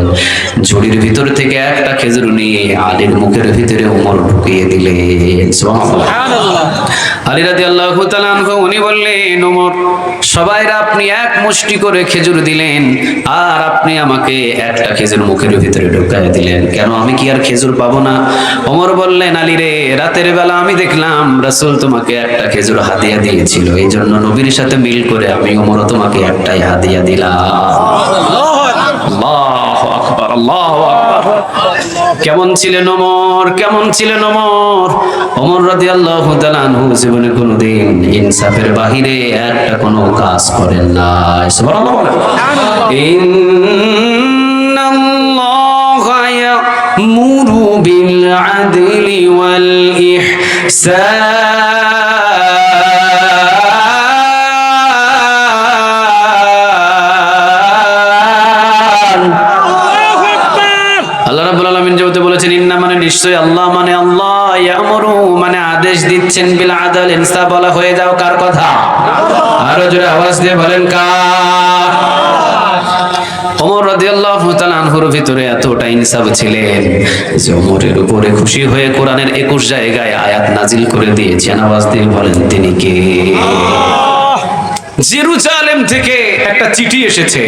ঝুড়ির ভিতর থেকে একটা খেজুর নিয়ে আলীর মুখের ভিতরে ওমর ঢুকিয়ে দিলেন। সুবহানাল্লাহ। আলী রাদিয়াল্লাহু তাআলা আনহু উনি বললেন, ওমর সবাইরা আপনি এক মুষ্টি করে খেজুর দিলেন, আর আপনি আমাকে একটা খেজুর মুখের ভিতরে ঢুকায় দিলেন, কেন আমি কি আর খেজুর পাবো না? ওমর বললেন, আলী রে, রাতের বেলা আমি দেখলাম রাসূল তোমাকে একটা খেজুর হাদিয়া দিয়েছিল, এই জন্য নবীর সাথে মিল করে আমি ওমর তোমাকে একটাই হাদিয়া দিলাম। আল্লাহু আকবার, আল্লাহু আকবার। কেমন ছিলেন ওমর, কেমন ছিলেন ওমর? ওমর রাদিয়াল্লাহু তাআলা আনহু জীবনে কোনোদিন ইনসাফের বাহিরে একটা কোনো কাজ করেন না। সুবহানাল্লাহ। ইন্নাল্লাহা ইয়া'মুরু বিল আদলি ওয়াল ইহসান। নিশ্চয় আল্লাহ মানে আল্লাহ, ইয়ামুরু মানে আদেশ দিচ্ছেন, বিল আদল ইনসাফ বলা হয়ে যাও কার কথা? আরো জোরে আওয়াজ দিয়ে বলেন কার? ওমর রাদিয়াল্লাহু তাআলা আনহুর ভিতরে এতটা ইনসাফ ছিলেন যে ওমরের উপরে খুশি হয়ে কোরআনের 21 জায়গায় আয়াত নাজিল করে দিয়েছেন। আওয়াজ দিয়ে বলেন তিনি কে? জেরুজালেম জেরুজালেম থেকে একটা চিঠি এসেছে।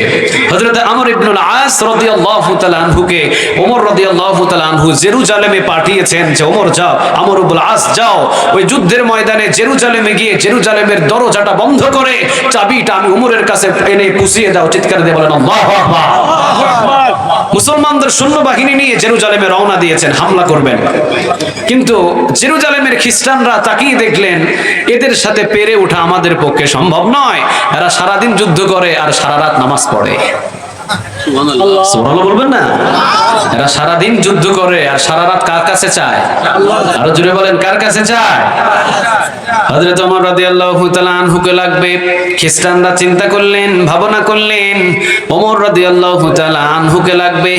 হযরত আমর ইবনুল আস রাদিয়াল্লাহু তাআলা আনহুকে ওমর রাদিয়াল্লাহু তাআলা আনহু জেরুজালেমে পাঠিয়েছেন যে ওমর যাও, আমর ইবনুল আস যাও, ওই যুদ্ধের ময়দানে জেরুজালেমে গিয়ে জেরুজালেমের দরজাটা বন্ধ করে চাবিটা আমি ওমরের কাছে এনে পুষিয়ে দাও। চিৎকার দিয়ে বলেন আল্লাহু আকবার। মুসলমানদের সৈন্যবাহিনী নিয়ে জেরুজালেমে রওনা দিয়েছেন, হামলা করবেন। কিন্তু জেরুজালেমের খ্রিস্টানরা তাকিয়ে দেখলেন এদের সাথে পেরে ওঠা আমাদের পক্ষে সম্ভব নয়। এরা সারাদিন যুদ্ধ করে আর সারা রাত নামাজ পড়ে। সুবহানাল্লাহ বলবেন না? এরা সারাদিন যুদ্ধ করে আর সারা রাত কার কাছে চায়? আরো জোরে বলেন, কার কাছে চায়? হযরত ওমর রাদিয়াল্লাহু তাআলা আনহুকে লাগবে। খ্রিস্টানরা চিন্তা করলেন, ভাবনা করলেন, ওমর রাদিয়াল্লাহু তাআলা আনহুকে লাগবে।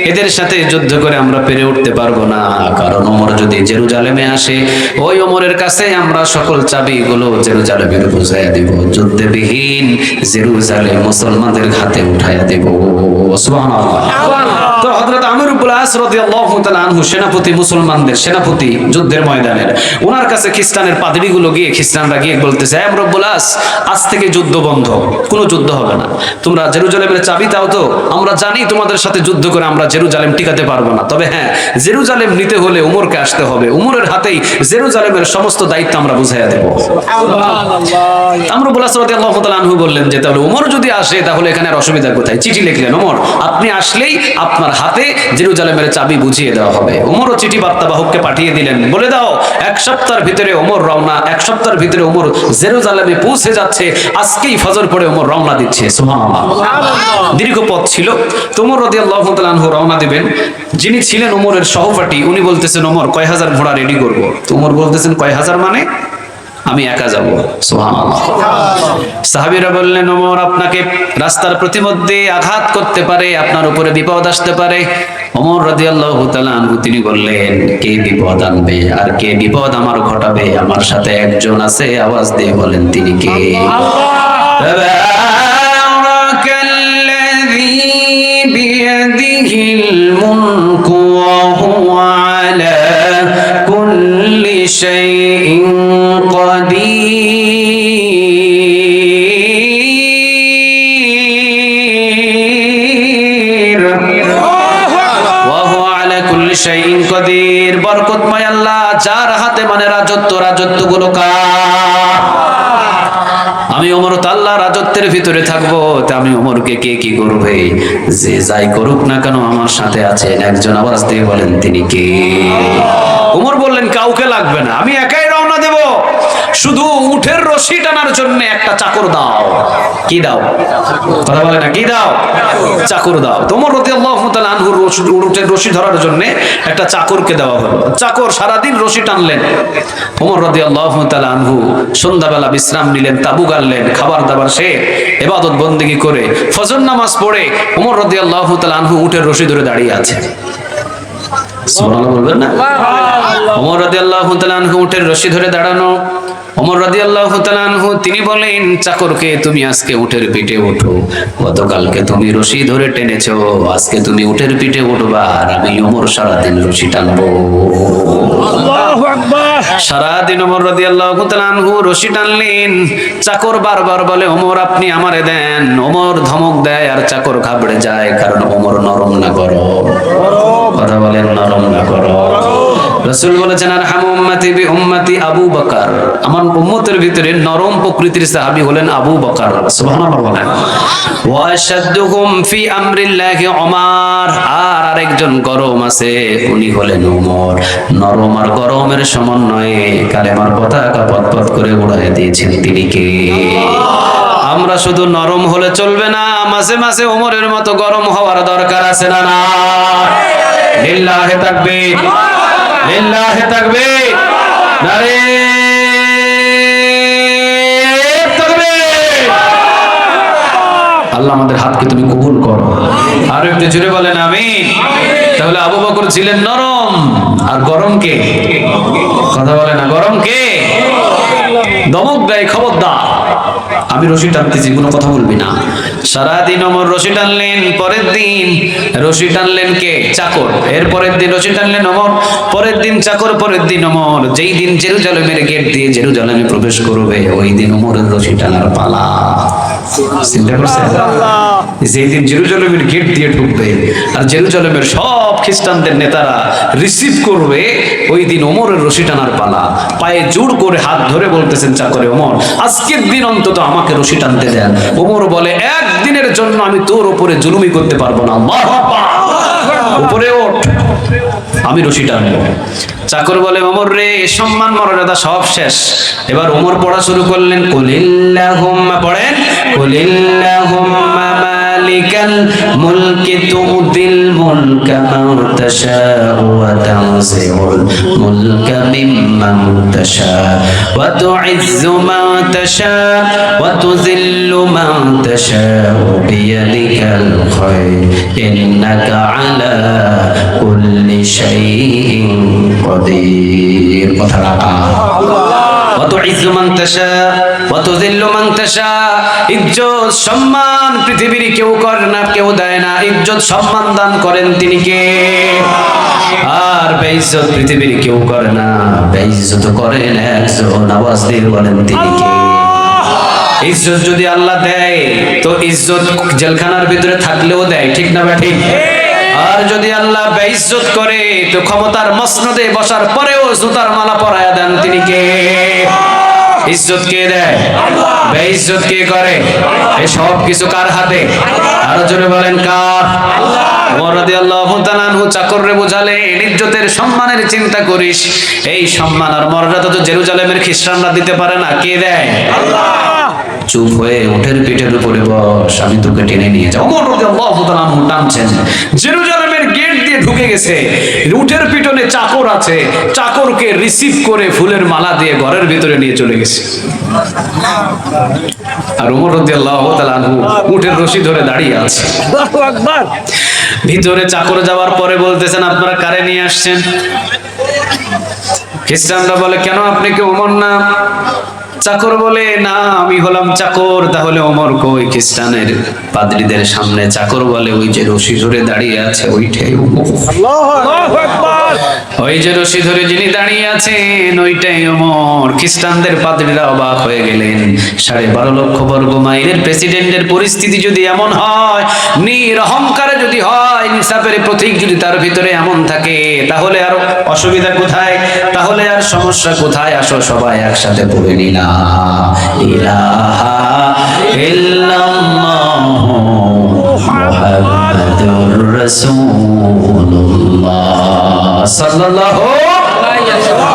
এদের সাথে যুদ্ধ করে আমরা পেরে উঠতে পারবো না, কারণ ওমর যদি জেরুজালেমে আসে ওই ওমরের কাছে আমরা সকল চাবিগুলো জেরুজালেমের বুঝাইয়া দেব, যুদ্ধবিহীন জেরুজালেম মুসলমানদের হাতে উঠাইয়া দেব। সুবহানাল্লাহ। তো হযরত আমর ইবনুল আস রাদিয়াল্লাহু তাআলা আনহু সেনাপতি, মুসলমানদের সেনাপতি যুদ্ধের ময়দানের, ওনার কাছে খ্রিস্টানের পাদ্রীগুলো গিয়ে, খ্রিস্টানরা গিয়ে বলতেছে, আমর ইবনুল আস, আজ থেকে যুদ্ধ বন্ধ, কোনো যুদ্ধ হবে না, তোমরা জেরুজালেমের চাবি দাও। তো আমরা জানি তোমাদের সাথে যুদ্ধ করে আমরা জেরুজালেম টিকাতে পারবো না, তবে হ্যাঁ, জেরুজালেম নিতে হলে উমরকে আসতে হবে, উমরের হাতেই জেরুজালেমের সমস্ত দায়িত্ব আমরা বুঝাইয়া দেব। আমর ইবনুল আস রাদিয়াল্লাহু তাআলা আনহু বললেন যে তাহলে উমর যদি আসে তাহলে এখানে আর অসুবিধা কোথায়? চিঠি লিখলেন, ওমর আপনি আসলেই আপনার হাতে জেরুজালেমের চাবি বুঝিয়ে দেওয়া হবে। ওমরও চিঠি বার্তাবাহককে পাঠিয়ে দিলেন, বলে দাও 1 সপ্তাহের ভিতরে ওমর রওনা, 1 সপ্তাহের ভিতরে ওমর জেরুজালেমে পৌঁছে যাচ্ছে, আজকেই ফজর পড়ে ওমর রওনা দিচ্ছে। সুবহানাল্লাহ। দীর্ঘ পথ ছিল, ওমর রাদিয়াল্লাহু তাআলা আনহু রওনা দিবেন। যিনি ছিলেন ওমরের সহপাঠী, উনি বলতেছেন ওমর কয় হাজার ঘোড়া রেডি করব? তো ওমর বলতেছেন কয় হাজার মানে? আমি একা যাব। সুবহানাল্লাহ। সাহাবীরা বললেন ওমর আপনাকে রাস্তার প্রতিমধ্যে আঘাত করতে পারে, আপনার উপরে বিপদ আসতে পারে। ওমর রাদিয়াল্লাহু তাআলা আনহু তিনি বললেন কে বিপদ আনবে আর কে বিপদ আমার ঘটাবে? আমার সাথে একজন আছে, আওয়াজ দিয়ে বলেন তিনি কে? তাবারাকাল্লাযী বিয়াদিহিল মুলকু ওয়া হুয়া আলা কুল্লি শাইইন কদির ওয়া হুয়া আলা কুল্লি শাইইন কদির। বরকতময় আল্লাহ, যার হাতে মানে রাজত্ব, রাজত্বগুলো কার? আমি ওমর তো আল্লাহ রাজত্বের ভিতরে থাকবো, তা আমি ওমরকে কে কি করবে? যে যাই করুক না কেন আমার সাথে আছেন একজন, আওয়াজ দিয়ে বলেন তিনি কে? ওমর বললেন কাউকে লাগবে না, আমি একাই রওনা দেব, শুধু উটের রশি টানার জন্য একটা চাকর দাও। কি দাও? কথা বলে না, কি দাও? চাকর দাও। ওমর রাদিয়াল্লাহু তাআলা আনহুর উটের রশি ধরার জন্য একটা চাকরকে দেওয়া হলো। চাকর সারাদিন রশি টানলেন। ওমর রাদিয়াল্লাহু তাআলা আনহু সন্ধ্যাবেলা বিশ্রাম নিলেন, তাবু গাড়লেন, খাবার দাবার সে ইবাদত বন্দেগী করে ফজর নামাজ পড়ে ওমর রাদিয়াল্লাহু তাআলা আনহু উটের রশি ধরে দাঁড়িয়ে আছে। সুবহানাল্লাহ বলবেন না? ওমর রাদিয়াল্লাহু তাআলা আনহু উটের রশি ধরে দাঁড়ানো। ওমর রাদিয়াল্লাহু তাআলা আনহু তিনি বলেন চাকরকে, তুমি আজকে উটের পিঠে ওঠো, গতকালকে তুমি রশি ধরে টেনেছো, আজকে তুমি উটের পিঠে উঠবা আর আমি ওমর সারাদিন রশি টানবো। আল্লাহু আকবার। সারাদিন ওমর রাদিয়াল্লাহু তাআলা আনহু রশি টানলেন। চাকর বারবার বলে ওমর আপনি আমারে দেন। ওমর ধমক দেয় আর চাকর ঘাবড়ে যায়, কারণ ওমর নরম না গরম? কথা বলেন, নরম না গরম? রাসূল বলেছেন আরহামু উম্মতি বি উম্মতি আবু বকর, আমার উম্মতের ভিতরে নরম প্রকৃতির সাহাবী হলেন আবু বকর। সুবহানাল্লাহ বলেন। ওয়া আশাদুহুম ফি আমরিল্লাহি ওমর, আর আরেকজন গরম আছে, উনি হলেন ওমর। নরম আর গরমের সমন্বয়ে কালেমার পতাকা পথ করে উড়াইয়া দিয়েছেন তিনি কে? আমরা শুধু নরম হলে চলবে না, মাঝে মাঝে ওমরের মতো গরম হওয়ার দরকার আছে না? না, লিল্লাহি তাকবীর, লিল্লাহি তাকবীর, নারে তাকবীর। আল্লাহ আমাদের হাতকে তুমি কবুল করো। আর একটু জোরে বলেন আমিন। তাহলে আবু বকর ছিলেন নরম, আর গরম কে? কথা বলে না, গরম কে? দমক দেয়, খবরদার আমি রশি টানতেছি, কোনো কথা বলবি না। সারাদিন ওমর রশি টানলেন, পরের দিন রশি টানলেন কে? চাকর। এর পরের দিন রশি টানলেন ওমর, পরের দিন চাকর, পরের দিন ওমর। যেই দিন জেরুজালেমের গেট দিয়ে জেরুজালেমে প্রবেশ করবে ওই দিন ওমরের রশি টানার পালা। চিন্তা করছেন? যেদিন জেরুজালেমের গেট দিয়ে ঢুকবে আর জেরুজালেমের সব খ্রিস্টানদের নেতারা রিসিভ করবে, ওই দিন ওমরের রশি টানার পালা। পায়ে জোর করে হাত ধরে বলতেছেন চাকরে, ওমর আজকের দিন অন্তত আমাকে রশি টানতে দেন। ওমর বলে, একদিনের জন্য আমি তোর উপরে জুলুমি করতে পারবো না, আল্লাহু আকবার, উপরে ওঠ, আমি রশি টানবো। চাকর বলে, ওমর রে, সম্মান মর্যাদা সব শেষ। এবার ওমর পড়া শুরু করলেন, কুলিল্লাহুম্মা, পড়েন, কুলিল্লাহুম্মা মালিকাল মুলকি তুতিল মুলকা মান তাশাউ ওয়া তানজিউল মুলকা মিম্মান তাশাউ ওয়া তুইজ্জু মান তাশাউ ওয়া তুযিল্লু মান তাশাউ বিয়াদিকাল খায়র ইন্নাকা আলা কুল্লি শাইইন কদির। কথা রাখা, ওয়াতুইজ্জু মান তাশা ওয়াতুযিল্লু মান তাশা। ইজ্জত সম্মান পৃথিবীর কেউ করে না, কেউ দেয় না। ইজ্জত সম্মান দান করেন তিনি কে? আর বেইজ্জত পৃথিবীর কেউ করে না, বেইজ্জত করেন একজন। আওয়াজ দিয়ে বলেন তিনি কে? ইজ্জত যদি আল্লাহ দেয় তো ইজ্জত জেলখানার ভিতরে থাকলেও দেয়, ঠিক না বা ঠিক? আর যদি আল্লাহ বেইজ্জত করে তো ক্ষমতার মসনদে বসার পরেও জুতার মালা পরায়া দেন তিনি কে? ইজ্জত কে দেয়? বেইজ্জত কে করে? এই সব কিছু কার হাতে? আর জোরে বলেন কার? ওমর রাদিয়াল্লাহু তাআলা আনহু চাকররে বুঝালেন, ইজ্জতের সম্মানের চিন্তা করিস। এই সম্মান আর মর্যাদা তো জেরুজালেমের খ্রিস্টানরা দিতে পারে না, কে দেয়? আল্লাহ। চুপ হয়ে উটের পিঠের উপরে বস, আমি তোকে টেনে নিয়ে যাবো। ওমর রাদিয়াল্লাহু তাআলা আনহু টানছেন, জেরুজালেমের গেট দিয়ে ঢুকে গেছে, উটের পিঠনে চাকর আছে, চাকরকে রিসিভ করে ফুলের মালা দিয়ে ঘরের ভিতরে নিয়ে চলে গেছে। আর ওমর রাদিয়াল্লাহু তাআলা আনহু উটের রশি ধরে দাঁড়িয়ে আছে। আল্লাহু আকবার। ভিতরে চাকর যাওয়ার পরে বলতেছেন, আপনারা কারে নিয়ে আসছেন? খ্রিস্টানরা বলে, কেন আপনি কি ওমর না? চাকর বলে, না আমি হলাম চাকর। তাহলে ওমর কই? খ্রিস্টানের পাদ্রীদের সামনে চাকর বলে, ওই যে রশি ধরে দাঁড়িয়ে আছে ওইটাই ওমর। আল্লাহু আকবার। ওই যে রশি ধরে যিনি দাঁড়িয়ে আছেন ওইটাই ওমর। খ্রিস্টানদের পাদ্রীরা অবাক হয়ে গেলেন। 12.5 লক্ষ বর্গ মাইলের প্রেসিডেন্টের পরিস্থিতি যদি এমন হয়, নিরহংকারে যদি হয়, ইনসাফের প্রতীক যদি তার ভিতরে এমন থাকে, তাহলে আর অসুবিধা কোথায়? তাহলে আর সমস্যা কোথায়? আসো সবাই একসাথে পড়ে নিলাম, ইলাহা ইল্লাল্লাহু মুহাম্মাদুর রাসূলুল্লাহ সাল্লাল্লাহু আলাইহি ওয়াসাল্লাম।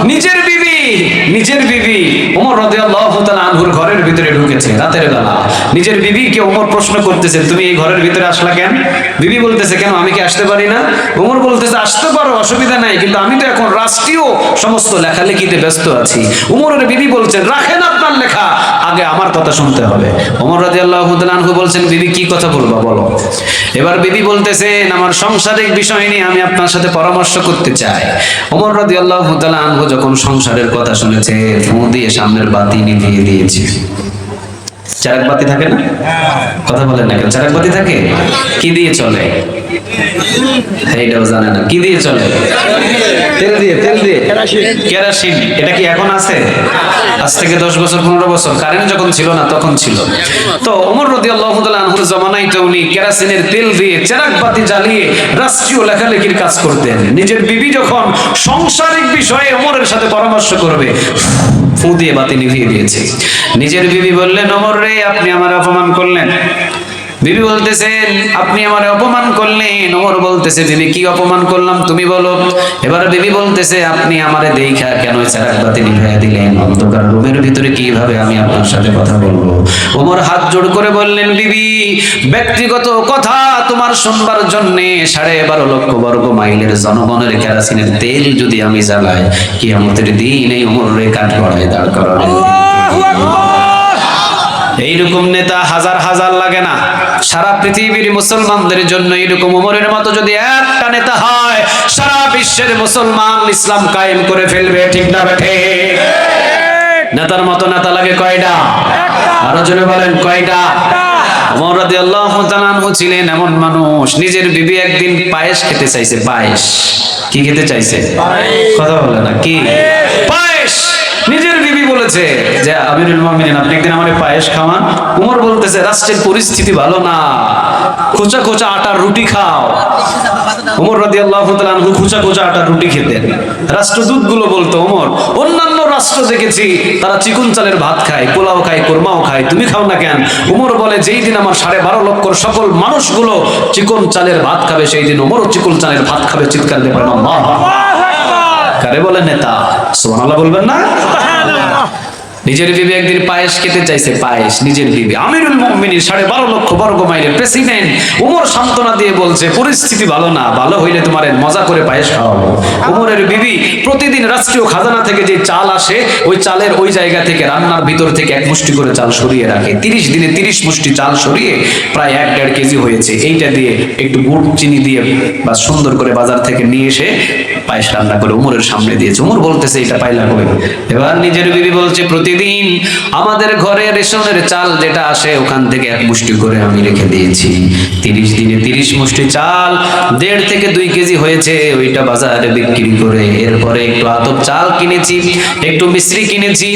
নিজের বিবি ওমর রাদিয়াল্লাহু তাআলা আনহুর ঘরের ভিতরে ঢুকেছে রাতের বেলা। নিজের বিবিকে ওমর প্রশ্ন করতেছে, তুমি এই ঘরের ভিতরে আসলা কেন? বিবি বলতেছে, কেন আমি কি আসতে পারি না? ওমর বলতেছে, আসতে পারো, অসুবিধা নাই, কিন্তু আমি তো এখন রাষ্ট্রীয় সমস্ত লেখালেখিতে ব্যস্ত আছি। ওমরের বিবি বলছেন, রাখেন আপনার লেখা, আগে আমার কথা শুনতে হবে। ওমর রাদিয়াল্লাহু তাআলা আনহু বলছেন, বিবি কি কথা বলবা বলো। এবার বিবি বলতেছেন, আমার সাংসারিক বিষয় নিয়ে আমি আপনার সাথে পরামর্শ করতে চাই। ওমর রাদিয়াল্লাহু তাআলা আনহু যখন সংসারের কথা শুনেছে, ফু দিয়ে সামনের বাতি নিভিয়ে দিয়েছে। চারাক বাতি থাকে না? কথা বলেন না কেন? চারাক বাতি থাকে, কি দিয়ে চলে? এইটাও জানে না, কি দিয়ে চলে? তেল দিয়ে কেরোসিন। এটা কি এখন আছে? আজ থেকে 10 বছর 15 বছর কারেন্ট যখন ছিল না তখন ছিল। তো ওমর রাদিয়াল্লাহু তাআলা আনহুর জামানায় তো উনি কেরোসিনের তেল দিয়ে চারাক বাতি জ্বালিয়ে রাষ্ট্রীয় লেখালেখির কাজ করতেন। নিজের বিবি যখন সাংসারিক বিষয়ে ওমরের সাথে পরামর্শ করবে, ফু দিয়ে বাতি নিভিয়ে দিয়েছে। নিজের বিবি বললেন, ওমর রে, আপনি আমার অপমান করলেন। বিবি বলতেছেন, আপনি আমার অপমান করলেন। ওমর বলতেছে, বিবি কি অপমান করলাম তুমি বলো। এবার বিবি বলতেছে, আপনি আমারে দেখা কেন চারাক বাতি নিভাইয়া দিলেন? অন্ধকার রুমের ভিতরে কিভাবে আমি আপনার সাথে কথা বলবো? ওমর হাত জোড় করে বললেন, বিবি ব্যক্তিগত কথা তোমার শুনবার জন্য 12.5 লক্ষ বর্গ মাইলের জনগণের কেরোসিনের তেল যদি আমি জ্বালাই, কিয়ামতের দিন এই ওমর রে কাঠ গড়ায় দাঁড় করাবেন। এইরকম নেতা হাজার হাজার লাগে না। সারা পৃথিবীর মুসলমানদের জন্য এরকম ওমরের মতো যদি একটা নেতা হয়, সারা বিশ্বের মুসলমান ইসলাম কায়েম করে ফেলবে, ঠিক না বেঠে? নেতার মতো নেতা লাগে কয়টা? আরো জোরে বলেন কয়টা? ওমর রাদিয়াল্লাহু তাআলা আনহু ছিলেন এমন মানুষ, নিজের বিবি একদিন পায়েস খেতে চাইছে। পায়েস কি খেতে চাইছে? কথা বলে না, কি পায়েস? নিজের বিবি বলে বলেছে যে আমিরুল মুমিনিন আপনি একদিন আমার পায়েস খাওয়ান। ওমর বলতেছে রাষ্ট্রের পরিস্থিতি ভালো না, খোঁচা খোঁচা আটার রুটি খাও। ওমর রাদিয়াল্লাহু তাআলা আনহু খোঁচা খোঁচা আটার রুটি খেতেন। রাষ্ট্রদূতগুলো বলতো ওমর অন্যান্য রাষ্ট্র দেখেছি তারা চিকন চালের ভাত খায়, পোলাও খায়, কোরমাও খায়, তুমি খাও না কেন? ওমর বলে যেই দিন আমার 12.5 লক্ষর সকল মানুষগুলো চিকন চালের ভাত খাবে সেই দিন ওমরও চিকন চালের ভাত খাবে। চিৎকার দিয়ে বলেন আল্লাহু আকবার। কারে বলে নেতা? সুবহানাল্লাহ বলবেন না? নিজের বিবি একদিন পায়েস খেতে চাইছে, পায়েস নিজের বিবি আমিরুল মুমিনিন 12.5 লক্ষ বর্গ মাইলের প্রেসিডেন্ট ওমর সান্ত্বনা দিয়ে বলছে পরিস্থিতি ভালো না, ভালো হইলে তোমার মজা করে পায়েস খাওয়াবো। ওমরের বিবি প্রতিদিন রাষ্ট্রীয় খাজানা থেকে যে চাল আসে ওই চালের ওই জায়গা থেকে রান্নার ভিতর থেকে 1 মুষ্টি করে চাল সরিয়ে রাখে। 30 দিনে 30 মুষ্টি চাল সরিয়ে প্রায় 1.5 কেজি হয়েছে। এইটা দিয়ে একটু গুড় চিনি দিয়ে বা সুন্দর করে বাজার থেকে নিয়ে এসে পায়েস রান্না করে ওমরের সামনে দিয়েছে। ওমর বলতেছে এটা পাইলা কই? এবার নিজের বিবি বলছে প্রতিদিন আমাদের ঘরে রেশনের চাল যেটা আসে ওখান থেকে 1 মুষ্টি করে আমি রেখে দিয়েছি। 30 দিনে 30 মুষ্টি চাল 1.5 থেকে 2 কেজি হয়েছে, ওইটা বাজারে বিক্রি করে এরপরে একটু আতপ চাল কিনেছি, একটু মিশ্রি কিনেছি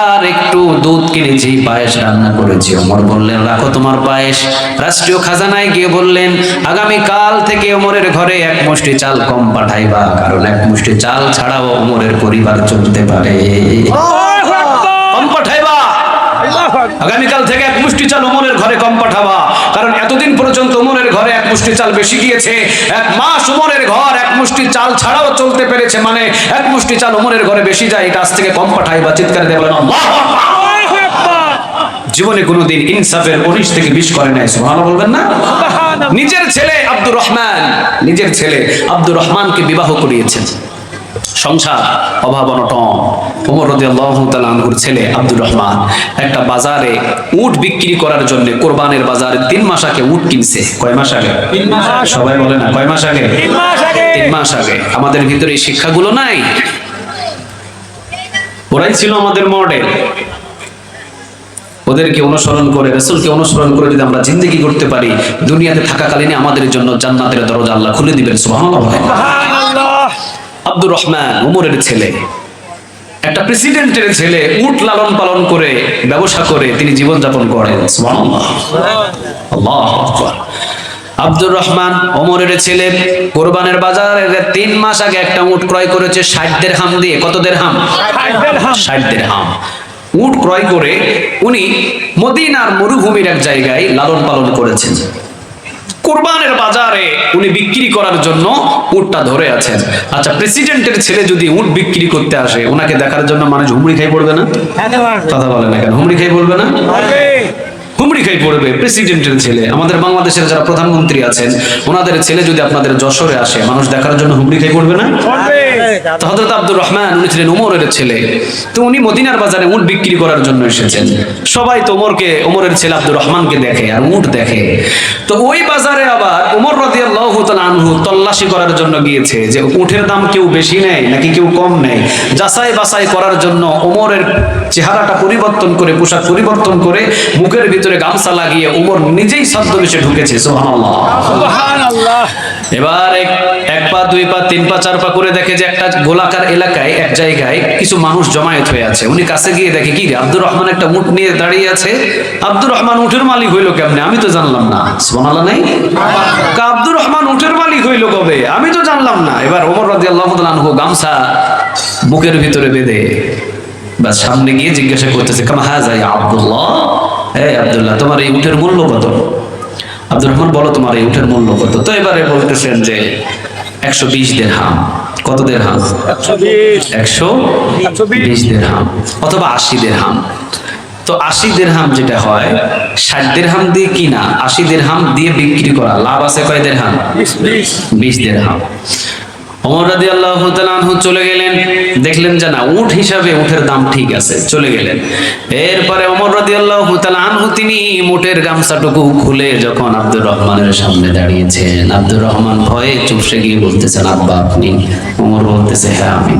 আর একটু দুধ কিনেছি, পায়েস রান্না করেছি। ওমর বললেন রাখো তোমার পায়েস। রাষ্ট্রীয় খাজানায় গিয়ে বললেন আগামী কাল থেকে ওমরের ঘরে 1 মুষ্টি চাল কম পাঠাইবা, কারণ 1 মুষ্টি চাল ছাড়াও ওমরের পরিবার চলতে পারে। কম পাঠাইবা, আগামীকাল থেকে 1 মুষ্টি চাল ওমরের ঘরে কম পাঠাবা, কারণ এতদিন পর্যন্ত ওমরের ঘরে 1 মুষ্টি চাল বেশি গিয়েছে। 1 মাস ওমরের ঘর 1 মুষ্টি চাল ছাড়াও চলতে পেরেছে, মানে 1 মুষ্টি চাল ওমরের ঘরে বেশি যায়, এটা আজ থেকে কম পাঠাইবা। চিৎকার দিয়ে বলেন আল্লাহু আকবার। জীবনে কোনোদিন ইনসাফের 19 থেকে 20 করে নাই। সুবহানাল্লাহ বলবেন না? নিজের ছেলে আব্দুর রহমানকে বিবাহ করিয়েছেন। সংসার অভাব অনটন। ওমর রাদিয়াল্লাহু তাআলা আনহুর ছেলে আব্দুর রহমান একটা বাজারে উট বিক্রি করার জন্য কোরবানের বাজারে 3 মাস আগে উট কিনছে। কয় মাস আগে? 3 মাস। সবাই বলে না কয় মাস আগে? 3 মাস আগে। 3 মাস আগে। আমাদের ভিতরে এই শিক্ষাগুলো নাই। ওরাই ছিল আমাদের মডেল। ওদেরকে অনুসরণ করে, রাসূলকে অনুসরণ করে যদি আমরা জিন্দেগি করতে পারি, দুনিয়াতে থাকাকালীন আমাদের জন্য জান্নাতের দরজা আল্লাহ খুলে দিবেন। সুবহানাল্লাহ। আব্দুর রহমান ওমরের ছেলে, একটা প্রেসিডেন্টের ছেলে, উট লালন পালন করে ব্যবসা করে তিনি জীবনযাপন করেন। সুবহানাল্লাহ, আল্লাহু আকবার। আব্দুর রহমান ওমরের ছেলে কোরবানের বাজারে 3 মাস আগে একটা উট ক্রয় করেছে 60 দিরহাম দিয়ে। কত দিরহাম? 60 দিরহাম। উট ক্রয় করে উনি মদিনার মরুভূমির এক জায়গায় লালন পালন করেছেন। কোরবানের বাজারে উনি বিক্রি করার জন্য উটটা ধরে আছেন। আচ্ছা, প্রেসিডেন্টের ছেলে যদি উট বিক্রি করতে আসে, ওনাকে দেখার জন্য মানুষ হুমড়ি খাই পড়বে না? কথা বলে না কেন? হুমড়ি খাই পড়বে না? হুমড়ি খাই পড়বে। প্রেসিডেন্টের ছেলে, আমাদের বাংলাদেশের যারা প্রধানমন্ত্রী আছেন ওনাদের ছেলে যদি আপনাদের যশোরে আসে, মানুষ দেখার জন্য হুমড়ি খাই পড়বে না? তো হযরত আব্দুর রহমান উনি ছিলেন ওমরের ছেলে। তো উনি মদিনার বাজারে উট বিক্রি করার জন্য এসেছেন। সবাই তো ওমরের ছেলে আব্দুর রহমানকে দেখে আর উট দেখে। তো ওই বাজারে আবার ওমর রাদিয়াল্লাহু তাআলা আনহু তল্লাশি করার জন্য গিয়েছে যে উটের দাম কেউ বেশি নেয় নাকি কেউ কম নেয়, যাচাই বাছাই করার জন্য ওমরের চেহারাটা পরিবর্তন করে, পোশাক পরিবর্তন করে, মুখের ভিতরে গামছা লাগিয়ে ওমর নিজেই ছদ্মবেশে ঢুকেছে। সুবহানাল্লাহ, সুবহানাল্লাহ। এবার 1 পা 2 পা 3 পা 4 পা করে দেখে যে একটা গোলাকার এলাকায় এক জায়গায় কিছু মানুষ জমায়েত হয়ে আছে। উনি কাছে গিয়ে দেখে কি রে, আব্দুর রহমান একটা উট নিয়ে দাঁড়িয়ে আছে। আব্দুর রহমান উটের মালিক হইলো কেমনে? আমি তো জানলাম না। সুবহানাল্লাহ নাই? আব্দুর রহমান উটের মালিক হইলো কবে? আমি তো জানলাম না। এবার ওমর রাদিয়াল্লাহু তাআলা আনহু গামছা মুখের ভিতরে বেঁধে বাস সামনে গিয়ে জিজ্ঞাসা করতেছে কামা হাযা ইয়া আব্দুল্লাহ, এই আব্দুল্লাহ তোমার এই উটের মূল্য কত? আব্দুর রহমান বলো তোমার এই উটের মূল্য কত? তো এবারে বলতেছেন যে 120 দিরহাম। কত দিরহাম? 120 দিরহাম অথবা 80 দিরহাম। তো 80 দিরহাম যেটা হয় 60 দিরহাম দিয়ে কিনা, 80 দিরহাম দিয়ে বিক্রি করা, লাভ আছে কয় দিরহাম? 20 দিরহাম। ওমর রাদিয়াল্লাহু তাআলা আনহু চলে গেলেন, দেখলেন যে না উট হিসাবে উটের দাম ঠিক আছে, চলে গেলেন। এরপরে ওমর রাদিয়াল্লাহু তাআলা আনহু তিনি উটের গামছাটুকু খুলে যখন আব্দুর রহমানের সামনে দাঁড়িয়েছেন, আব্দুর রহমান ভয়ে চুপসে গিয়ে বলতেছেন আব্বা আপনি? ওমর বলতেছে হ্যাঁ আমি।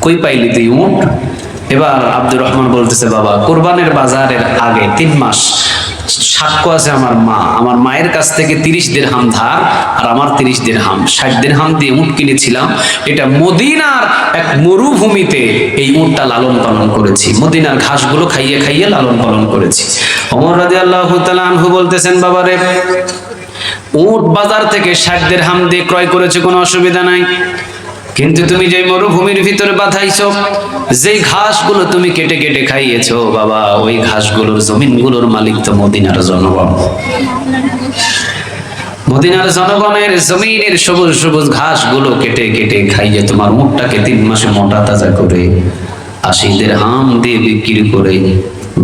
কই পাইলি তুই উট? এবার আব্দুর রহমান বলতেছে বাবা, কোরবানের বাজারের আগে 3 মাস সাক্ষ্য আছে আমার মা, আমার মায়ের কাছ থেকে 30 দিরহাম ধার আর আমার 30 দিরহাম, 60 দিরহাম দিয়ে উট কিনেছিলাম। এটা মদিনার এক মরুভূমিতে এই উটটা লালন পালন করেছি, মদিনার ঘাসগুলো খাইয়ে খাইয়ে লালন পালন করেছি। ওমর রাদিয়াল্লাহু তাআলা আনহু বলতেছেন, বাবারে উট বাজার থেকে 60 দিরহাম দিয়ে ক্রয় করেছে, কোনো অসুবিধা নাই, কিন্তু তুমি যে মরুভূমির ভিতরে বাঁধাইছো, যেই ঘাসগুলো তুমি কেটে কেটে খাইয়েছো বাবা, ওই ঘাসগুলোর জমিনগুলোর মালিক তো মদিনার জনগণ। মদিনার জনগণের জমিনের সবুজ সবুজ ঘাসগুলো কেটে কেটে খাইয়ে তোমার মুখটাকে 3 মাসে মোটা তাজা করে 80 দিরহাম দিয়ে বিক্রি করে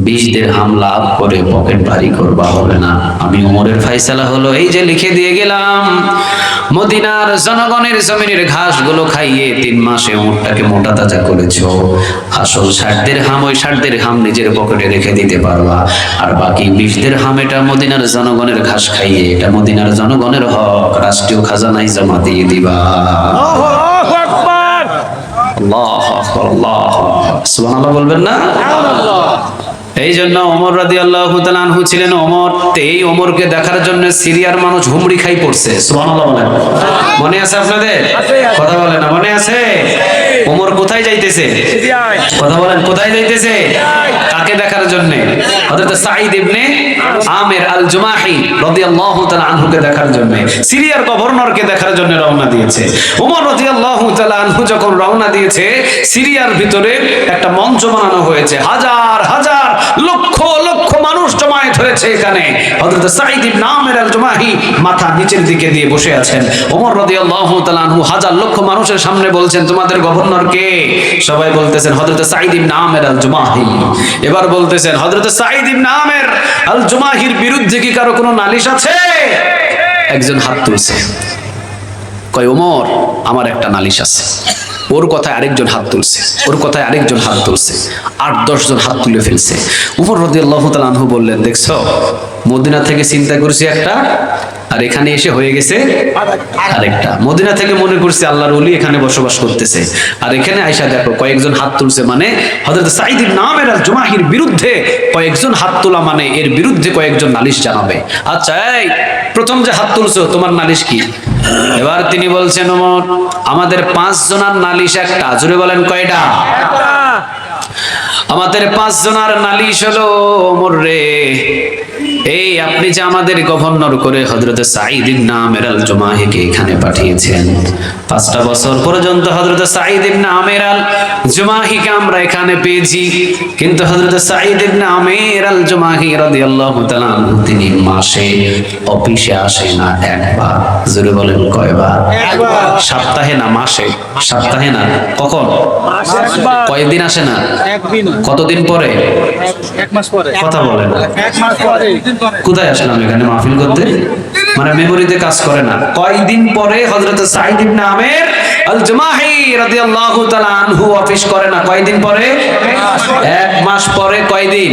20 দিরহাম লাভ করে পকেট ভারী করবা, হবে না। আমি ওমরের ফয়সালা হলো এই যে লিখে দিয়ে গেলাম, মদিনার জনগণের জমিনের ঘাসগুলো খাইয়ে 3 মাসে উটটাকে মোটা তাজা করেছো, আসল 60 দিরহাম, ওই 60 দিরহাম নিজের পকেটে রেখে দিতে পারবা, আর বাকি 20 দিরহাম এটা মদিনার জনগণের ঘাস খাইয়ে, এটা মদিনার জনগণের হক, রাষ্ট্রীয় খাজানায় জমা দিয়ে দিবা। আল্লাহু আকবার, আল্লাহু আকবার, আল্লাহু আকবার, সুবহানাল্লাহ বলবেন না? এই জন্য ওমর রাদিয়াল্লাহু তাআলা আনহু ছিলেন ওমর। এই ওমরকে দেখার জন্য সিরিয়ার মানুষ হুমড়ি খাই পড়ছে। সুবহানাল্লাহ বলেন, মনে আছে আপনাদের? কথা বলেন না, মনে আছে? ওমর কোথায় যাইতেছে? কথা বলেন, কোথায় যাইতেছে? কাকে দেখার জন্য? হযরত সাঈদ ইবনে আমির আল জুমাহি রাদিয়াল্লাহু তাআলা আনহুকে দেখার জন্য, সিরিয়ার গভর্নরকে দেখার জন্য রওনা দিয়েছে। ওমর রাদিয়াল্লাহু তাআলা আনহু যখন রওনা দিয়েছে, সিরিয়ার ভিতরে একটা মঞ্চ বানানো হয়েছে, হাজার হাজার লক্ষ লক্ষ মানুষ জমায়েত হয়েছে এখানে। হযরত সাঈদ ইবনে আমির আল জুমাহি মাথা নিচের দিকে দিয়ে বসে আছেন। ওমর রাদিয়াল্লাহু তাআলা আনহু হাজার লক্ষ মানুষের সামনে বলছেন, তোমাদের গভর্নর কে? সবাই বলতেছেন হযরত সাঈদ ইবনে আমির আল জুমাহি। এবার বলতেছেন, হযরত সাঈদ ইবনে আমির আল জুমাহির বিরুদ্ধে কি কারো কোনো নালিশ আছে? একজন হাত তুলছে, কয় ওমর আমার একটা নালিশ আছে। ওর কথায় আরেকজন হাত তুলছে, ওর কথায় আরেকজন হাত তুলছে, 8-10 জন হাত তুলে ফেলছে। ওমর রাদিয়াল্লাহু তাআলা আনহু বললেন, দেখছো মদিনা থেকে চিন্তা করছি একটা, আর এখানে এসে হয়ে গেছে আরেকটা। মদিনা থেকে মনে করছি আল্লাহর ওলি এখানে বসবাস করতেছে, আর এখানে আয়েশা দেখো কয়েকজন হাত তুলছে, মানে হযরত সাঈদ ইবনে আমির আল জুমাহির বিরুদ্ধে কয়েকজন হাত তোলা, মানে এর বিরুদ্ধে কয়েকজন নালিশ জানাবে। আচ্ছা, এই প্রথম যে হাত তুলছো তোমার নালিশ কি? এবার তিনি বলছেন, ওমর আমাদের 5 জনের নালিশ একটা। জোরে বলেন, কয়টা? আমাদের 5 জনের নালিশ হলো, ওমর রে এই আপনি যে আমাদের গভর্নর করে হযরত সাঈদ ইবনে আমির আল জুমাহিকে এখানে পাঠিয়েছেন, 5টা বছর পর্যন্ত হযরত সাঈদ ইবনে আমির আল জুমাহিকে আমরা এখানে পেয়েছি, কিন্তু হযরত সাঈদ ইবনে আমির আল জুমাহি রাদিয়াল্লাহু তাআলা তিনি মাসে অফিসে আসে না একবার। জোরে বলেন, কয়বার? একবার। সপ্তাহে না, মাসে? সপ্তাহে না, কখন? মাসে একবার। কয়দিন আসে না? একদিন। কতদিন পরে? 1 মাস পরে। কথা বলেন, 1 মাস পরে। কোথায় আসলাম এখানে মাহফিল করতে? মানে মেমোরিতে কাজ করে না। কয়দিন পরে হযরত সাঈদ ইবনে আমির আল জুমাহি রাদিয়াল্লাহু তাআলা আনহু অফিস করে না? কয়দিন পরে? 1 মাস পরে। কয়দিন?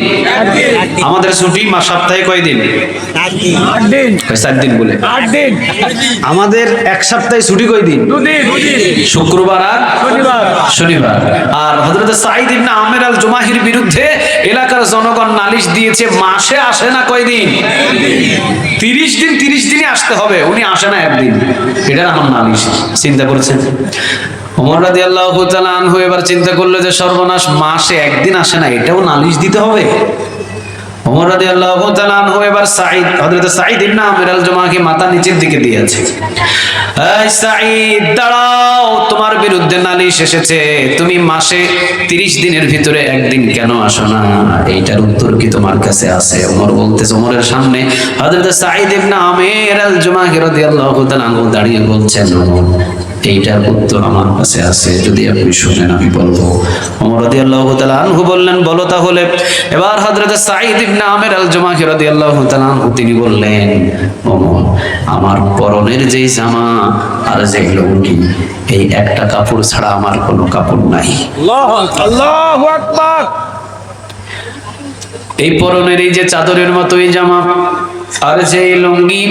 আমাদের ছুটি মাস সপ্তাহে কয়দিন? 8 দিন। 4 দিন বলে 8 দিন। আমাদের এক সপ্তাহে ছুটি কয়দিন? 2 দিন। শুক্রবার আর শনিবার। আর হযরত সাঈদ ইবনে আমির আল জুমাহির বিরুদ্ধে এলাকার জনগণ নালিশ দিয়েছে, মাসে আসে না কয়দিন? 30 দিন। 30 দিনই আসতে হবে, উনি আসে না একদিন। এটা আমার নালিশ। চিন্তা করেছেন? ওমর রাদিয়াল্লাহু তাআলা আনহু এবার চিন্তা করলো যে সর্বনাশ, মাসে একদিন আসে না, এটাও নালিশ দিতে হবে। ওমর রাদিয়াল্লাহু তাআলা আনহু এবার হযরত সাঈদ ইবনে আমির আল জুমাহিকে মাথা নিচের দিকে দিয়েছে, এই সাঈদ দাঁড়াও, তোমার বিরুদ্ধে নালিশ এসেছে, তুমি মাসে 30 দিনের ভিতরে একদিন কেন আসো না? এইটার উত্তর কি তোমার কাছে আছে? ওমর বলতেছে, ওমরের সামনে হযরত সাঈদ ইবনে আমির আল জুমাহি রাদিয়াল্লাহু তাআলা আনহু দাঁড়িয়ে বলছেন, এইটার উত্তর আমার কাছে আছে, যদি আপনি শুনেন আমি বলবো। ওমর রাদিয়াল্লাহু তাআলা আনহু বললেন, বলো তাহলে। এবার হযরত সাঈদ ইবনে আমির আল জুমাহি রাদিয়াল্লাহু তাআলা আনহু তিনি বললেন, ওমর আমার পরনের যেই জামা আর যে লুঙ্গি, এই একটা কাপড় ছাড়া আমার কোনো কাপড় নাই। আল্লাহু আকবার। এই পরনের এই যে চাদরের মতো এই জামা আর যে লুঙ্গি,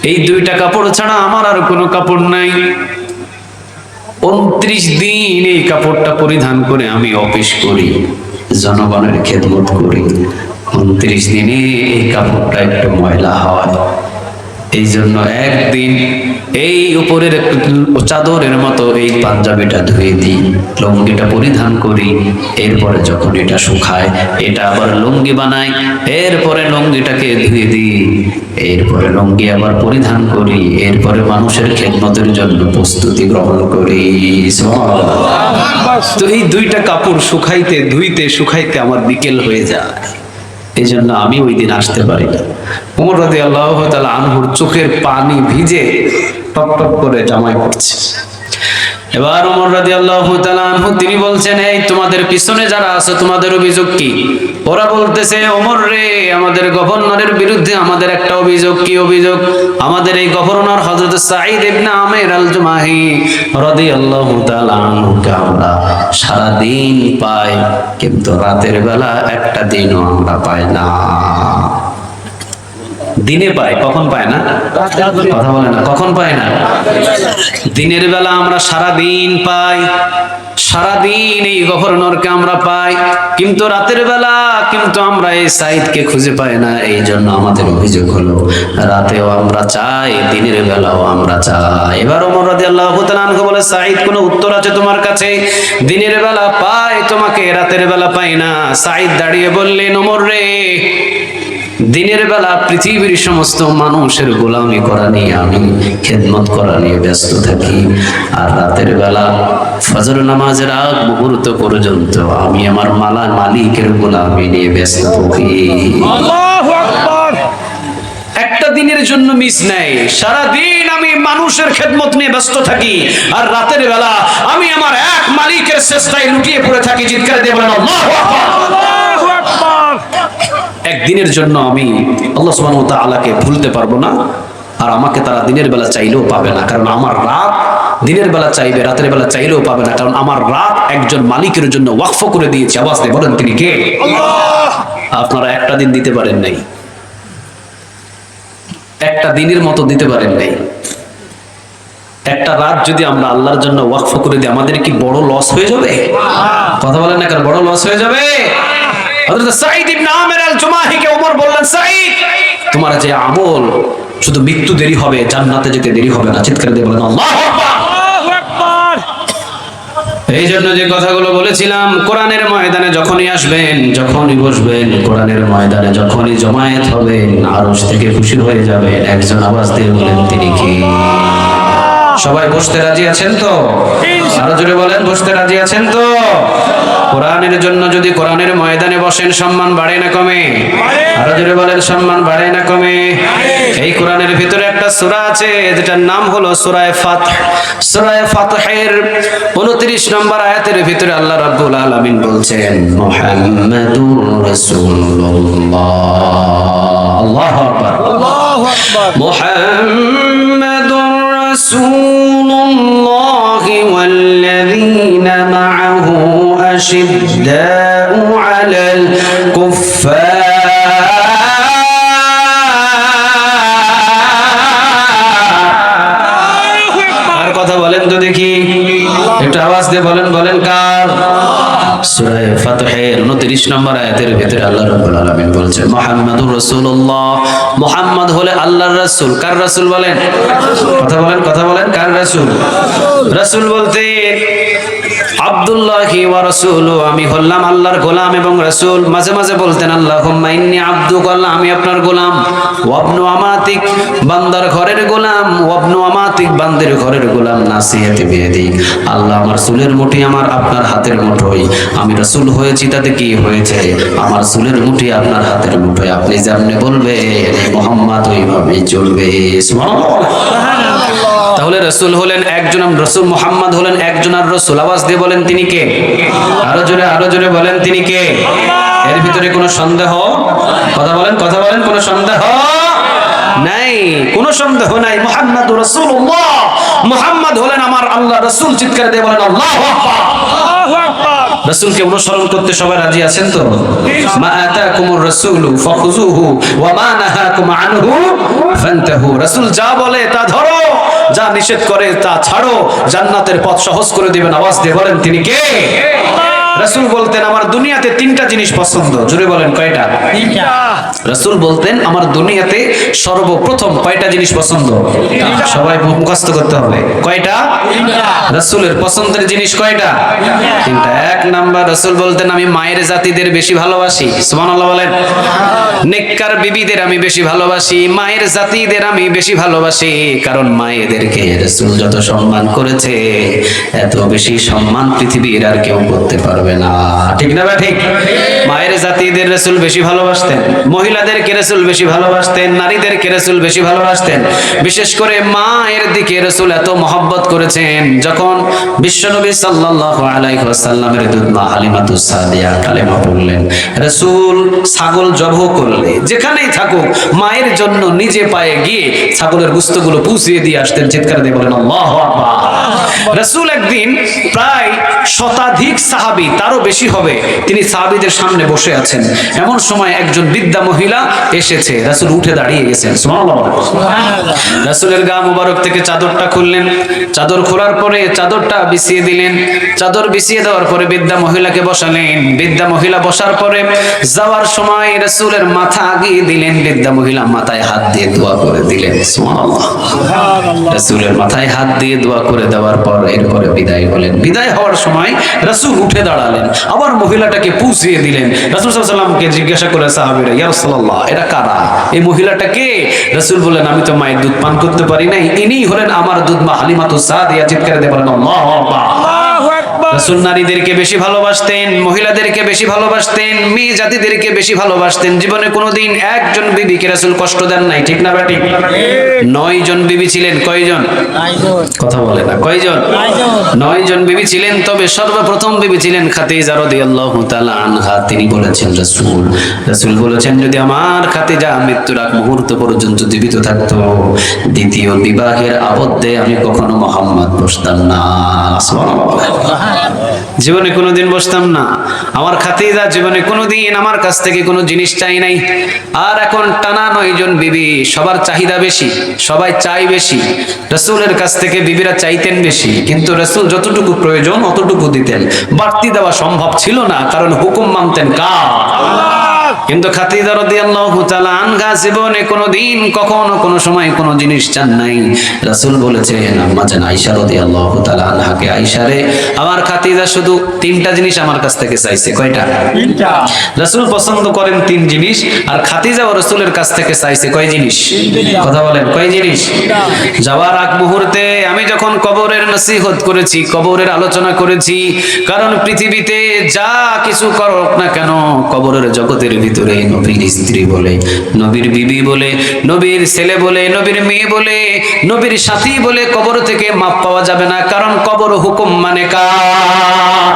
এই 2টা কাপড় ছাড়া আমার আর কোনো কাপড় নাই। 29 দিন এই কাপড়টা পরিধান করে আমি অফিস করি, জনগণের খেদমত করি, 29 দিনে এই কাপড়টা একটু ময়লা হয়, এই জন্য একদিন এই উপরের চাদরের মতো এই পাঞ্জাবিটা ধুয়ে দিই, লুঙ্গিটা পরিধান করি, এরপরে যখন এটা শুকায় এটা আবার লুঙ্গি বানাই, এরপরে লুঙ্গিটাকে ধুয়ে দিই, এরপরে লুঙ্গি আবার পরিধান করি, এরপরে মানুষের খেদমতের জন্য প্রস্তুতি গ্রহণ করি। তো এই দুইটা কাপড় শুকাইতে ধুইতে শুকাইতে আমার বিকেল হয়ে যায়, এই জন্য আমি ওই দিন আসতে পারি না। ওমর রাদিয়াল্লাহু তাআলা আনহুর চোখের পানি ভিজে টপ টপ করে জামায় পড়ছে। এবার ওমর রাদিয়াল্লাহু তাআলা আনহু তিনি বলছেন, এই তোমাদের পিছনে যারা আছে তোমাদের অভিযোগ কি? ওরা বলতেছে, ওমর রে, আমাদের গভর্নরের বিরুদ্ধে আমাদের একটা অভিযোগ। কি অভিযোগ? আমাদের এই গভর্নর হযরত সাঈদ ইবনে আমির আল জুমাহি রাদিয়াল্লাহু তাআলা আনহুকে আমরা সারা দিন পাই, কিন্তু রাতের বেলা একটা দিনও আমরা পাই না। দিনে পাই, কখন পায় না? কথা বলে না, কখন পায় না? দিনের বেলা আমরা সারা দিন পাই, সারাদিন এই গভর্নরকে আমরা পাই, কিন্তু রাতের বেলা কিন্তু আমরা এই সাঈদকে খুঁজে পাই না। এই জন্য আমাদের অভিযোগ হলো, রাতেও আমরা চাই, দিনের বেলাও আমরা চাই। এবার ওমর রাদিয়াল্লাহু তাআলা আনহু বলে, সাঈদ, কোনো উত্তর আছে তোমার কাছে? দিনের বেলা পাই তোমাকে, রাতের বেলা পাই না। সাঈদ দাঁড়িয়ে বললেন, ওমর রে, দিনের বেলা পৃথিবীর সমস্ত মানুষের গোলামি করা নিয়ে আমি খেদমত করা নিয়ে ব্যস্ত থাকি, আর রাতের বেলা ফজর নামাজের আগ মুহূর্ত পর্যন্ত আমি আমার মালিকের গোলামি নিয়ে ব্যস্ত থাকি। আল্লাহু আকবার। একটা দিনের জন্য মিস নাই, সারা দিন আমি মানুষের খেদমত নিয়ে ব্যস্ত থাকি, আর রাতের বেলা আমি আমার এক মালিকের চেষ্টায় লুটিয়ে পড়ে থাকি। চিৎকার দিয়ে বলেন আল্লাহু আকবার। আল্লাহু আকবার। একদিনের জন্য আমি আল্লাহ সুবহানাহু ওয়া তাআলাকে ভুলতে পারবো না, আর আমাকে তারা দিনের বেলা চাইলেও পাবে না, কারণ আমার রাত দিনের বেলা চাইবে, রাতের বেলা চাইলেও পাবে না, কারণ আমার রাত একজন মালিকের জন্য ওয়াকফ করে দিয়েছি। আওয়াজ দিয়ে বলেন তিনি কে? আল্লাহ। আপনারা একটা দিন দিতে পারেন নাই, একটা দিনের মতো দিতে পারেন নাই। একটা রাত যদি আমরা আল্লাহর জন্য ওয়াকফ করে দিই, আমাদের কি বড় লস হয়ে যাবে? কথা বলেন না, কারণ বড় লস হয়ে যাবে। হযরত সাঈদ ইবনে আমির আল জুমাহিকে ওমর বললেন, সাঈদ, তোমার যে আমল, শুধু মৃত্যু দেরি হবে, জান্নাতে যেতে দেরি হবে না। চিৎকার দিয়ে বলেন আল্লাহু আকবার। আল্লাহু আকবার। এই জন্য যে কথাগুলো বলেছিলাম, কোরআনের ময়দানে যখনই আসবেন, যখনই বসবেন, কোরআনের ময়দানে যখনই জমায়েত হবেন, আরশ থেকে খুশি হয়ে যাবেন। একজন আওয়াজ দিয়ে বলেন তিনি কি? সবাই বসতে রাজি আছেন তো? আরো জোরে বলেন, বসতে রাজি আছেন তো? কোরআনের জন্য যদি কোরআনের ময়দানে বসেন, সম্মান বাড়ে না কমে? আরো জোরে বলেন, সম্মান বাড়ে না কমে? এই কোরআনের ভিতরে একটা সূরা আছে যেটার নাম হলো সূরা ফাতহ। সূরা ফাতহের 29 নম্বর আয়াতের ভিতরে আল্লাহ রাব্বুল আলামিন বলছেন, মুহাম্মাদুর রাসূলুল্লাহ। আল্লাহু আকবার, আল্লাহু আকবার। মুহাম্মাদুর রাসূলুল্লাহি ওয়াল্লাযীনা মা'আহু আশিদ্দাউ আলাল কুফফার। কথা বলেন তো দেখি, একটু আওয়াজ দিয়ে বলেন, বলেন কার? সূরা ফাতহের 29 নম্বর আয়াতের ভিতরে আল্লাহ রাব্বুল আলামিন বলছেন, মুহাম্মাদুর রাসূলুল্লাহ। মুহাম্মদ হলে আল্লাহর রাসূল। কার রাসূল বলেন? কথা বলেন, কথা বলেন, কার রাসূল? রাসূল বলতে আব্দুল্লাহি ওয়া রাসূলু, আমি হলাম আল্লাহর গোলাম এবং রাসূল। মাঝে মাঝে বলতেন, আল্লাহুম্মা ইন্নী আবদুকা, আল্লাহ আমি আপনার গোলাম। ওয়াবনু আমাতিক, বান্দার ঘরের গোলাম। ওয়াবনু আমাতিক, বান্দের ঘরের গোলাম। নাসিয়াতি বিয়াদিক, আল্লাহ আমার চুলের মুঠি আমার আপনার হাতের মুঠোয়। আমি রাসূল হয়েছি তাতে কি হয়েছে? আমার চুলের মুঠি আপনার হাতের মুঠোয়। আপনি যেমনি বলবেন মুহাম্মদ ওইভাবেই চলবে। সুবহানাল্লাহ। তাহলে রাসূল হলেন একজন, রাসূল মুহাম্মদ হলেন একজনের রাসূল। আওয়াজ দিয়ে বলেন তিনি কে? আরো জোরে বলেন তিনি কে? এর ভিতরে কোনো সন্দেহ? কথা বলেন, কথা বলেন, কোনো সন্দেহ নাই, কোনো সন্দেহ নাই। মুহাম্মাদুর রাসূলুল্লাহ, মুহাম্মদ হলেন আমার আল্লাহর রাসূল। চিৎকার দিয়ে বলেন আল্লাহু আকবার। আল্লাহু আকবার। রাসূলকে অনুসরণ করতে সবাই রাজি আছেন তো? মা আতাকুমুর রাসূলু ফাখুযুহু ওয়া মা নাহাকুম আনহু ফান্তাহু। রাসূল যা বলে তা ধরো, যা নিষেধ করে তা ছাড়ো, জান্নাতের পথ সহজ করে দিবেন। আওয়াজ দিয়ে বলেন তিনি কে? রাসূল বলতেন আমার দুনিয়াতে তিনটা জিনিস পছন্দ। জোরে বলেন কয়টা? রাসূল বলতেন আমার দুনিয়াতে সর্বপ্রথম কয়টা জিনিস পছন্দ? সবাই মুখস্থ করতে হবে। কয়টা? রাসূলের পছন্দের জিনিস কয়টা? তিনটা। এক নাম্বার রাসূল বলতেন আমি মায়ের জাতিদের বেশি ভালোবাসি। সুবহানাল্লাহ বলেন। নেককার বিবিদের আমি বেশি ভালোবাসি, মায়ের জাতিদের আমি বেশি ভালোবাসি, কারণ মায়েদেরকে রাসূল যত সম্মান করেছে এত বেশি সম্মান পৃথিবীর আর কেউ করতে পারবে না। ঠিক না ভাই? ঠিক। মায়ের জাতিদের রাসূল বেশি ভালোবাসতেন, মহিলাদেরকে রাসূল বেশি ভালোবাসতেন, নারীদেরকে রাসূল বেশি ভালোবাসতেন। বিশেষ করে মায়ের দিকে রাসূল এত মহব্বত করেছেন, যখন বিশ্বনবী সাল্লাল্লাহু আলাইহি ওয়াসাল্লামের দুধ মা হালিমাতুস সাদিয়া কালেমা পড়লেন, রাসূল ছাগল জবাহ করলে যেখানেই থাকুক মায়ের জন্য নিজে পায়ে গিয়ে ছাগলের গোশতগুলো পৌঁছিয়ে দিয়ে আসতেন। চিৎকার দিয়ে বলেন আল্লাহু আকবার। রাসূল একদিন প্রায় শতাধিক সাহাবী, তারও বেশি হবে, তিনি সাহাবীদের সামনে বসে আছেন। এমন সময় একজন বৃদ্ধা মহিলা এসেছে, রাসূল উঠে দাঁড়িয়ে গেছেন। সুবহানাল্লাহ। রাসূলের গা মুবারক থেকে চাদরটা খুললেন, চাদর খোলার পরে চাদরটা বিছিয়ে দিলেন, চাদর বিছিয়ে দেওয়ার পরে বৃদ্ধা মহিলাকে বসালেন। বৃদ্ধা মহিলা বসার পরে যাওয়ার সময় রাসূলের মাথা আগিয়ে দিলেন, বৃদ্ধা মহিলা মাথায় হাত দিয়ে দোয়া করে দিলেন। সুবহানাল্লাহ। রাসূলের মাথায় হাত দিয়ে দোয়া করে দেওয়ার পর এরপরে বিদায় হলেন। বিদায় হওয়ার সময় রাসূল উঠে দাঁড়ালেন, আবার মহিলাটাকে পৌঁছিয়ে দিলেন। রাসূল সাল্লাল্লাহু আলাইহি ওয়াসাল্লামকে জিজ্ঞাসা করে সাহাবীরা, ইয়া রাসূলুল্লাহ এটা কারা? এই মহিলাটা কে? রাসূল বললেন আমি তো মায়ের দুধ পান করতে পারি নাই, ইনিই হলেন আমার দুধ মা হালিমাতুস সাদিয়া। চিৎকার দিয়ে বলেন আল্লাহু আকবার। রাসূল নারীদেরকে বেশি ভালোবাসতেন, মহিলাদেরকে বেশি ভালোবাসতেন, মেয়ে জাতিদেরকে বেশি ভালোবাসতেন। জীবনে কোনোদিন একজন বিবিকে রাসূল কষ্ট দেন নাই। ঠিক না ঠিক? 9 জন বিবি ছিলেন। কয়জন? কথা বলে না। কয়জন? 9 জন বিবি ছিলেন। তবে সর্বপ্রথম বিবি ছিলেন খাদিজা রাদিয়াল্লাহু তাআলা আনহা। তিনি বলেছেন রাসূল বলেছেন যদি আমার খাদিজা মৃত্যুর আগ মুহূর্ত পর্যন্ত জীবিত থাকতো, দ্বিতীয় বিবাহের আবদ্ধে আমি কখনো মুহাম্মদ বসতাম না। সুবহানাল্লাহ। জীবনে কোনোদিন বসতাম না। আমার খাদিজা জীবনে কোনোদিন আমার কাছ থেকে কোনো জিনিস চাই নাই। আর এখন টানা 9 জন বিবি, সবার চাহিদা বেশি, সবাই চাই বেশি। রাসূলের কাছ থেকে বিবিরা চাইতেন বেশি, কিন্তু রাসূল যতটুকু প্রয়োজন অতটুকু দিতেন, বাড়তি দেওয়া সম্ভব ছিল না, কারণ হুকুম মানতেন কার? কিন্তু খাদিজা রাদিয়াল্লাহু তাআলা আনহা জীবনে কোনোদিন কখনো কোনো সময় কোনো জিনিস চান নাই। রাসূল বলেছেন আম্মা জান আয়েশা রাদিয়াল্লাহু তাআলা আনহাকে, আয়েশা রে আমার খাদিজা শুধু 3টা জিনিস আমার কাছ থেকে চাইছে। কয়টা? 3টা। রাসূল পছন্দ করেন 3 জিনিস, আর খাদিজা ও রাসূলের কাছ থেকে চাইছে কয় জিনিস? কথা বলেন কয় জিনিস? যাওয়ার আগ মুহূর্তে আমি যখন কবরের নসিহত করেছি, কবরের আলোচনা করেছি, কারণ পৃথিবীতে যা কিছু করুক না কেন কবরের জগতের ভিতরে নবীর স্ত্রী বলে, নবীর বিবি বলে, নবীর ছেলে বলে, নবীর মেয়ে বলে, নবীর সাথী বলে কবর থেকে মাপ পাওয়া যাবে না, কারণ কবর হুকুম মানে কার?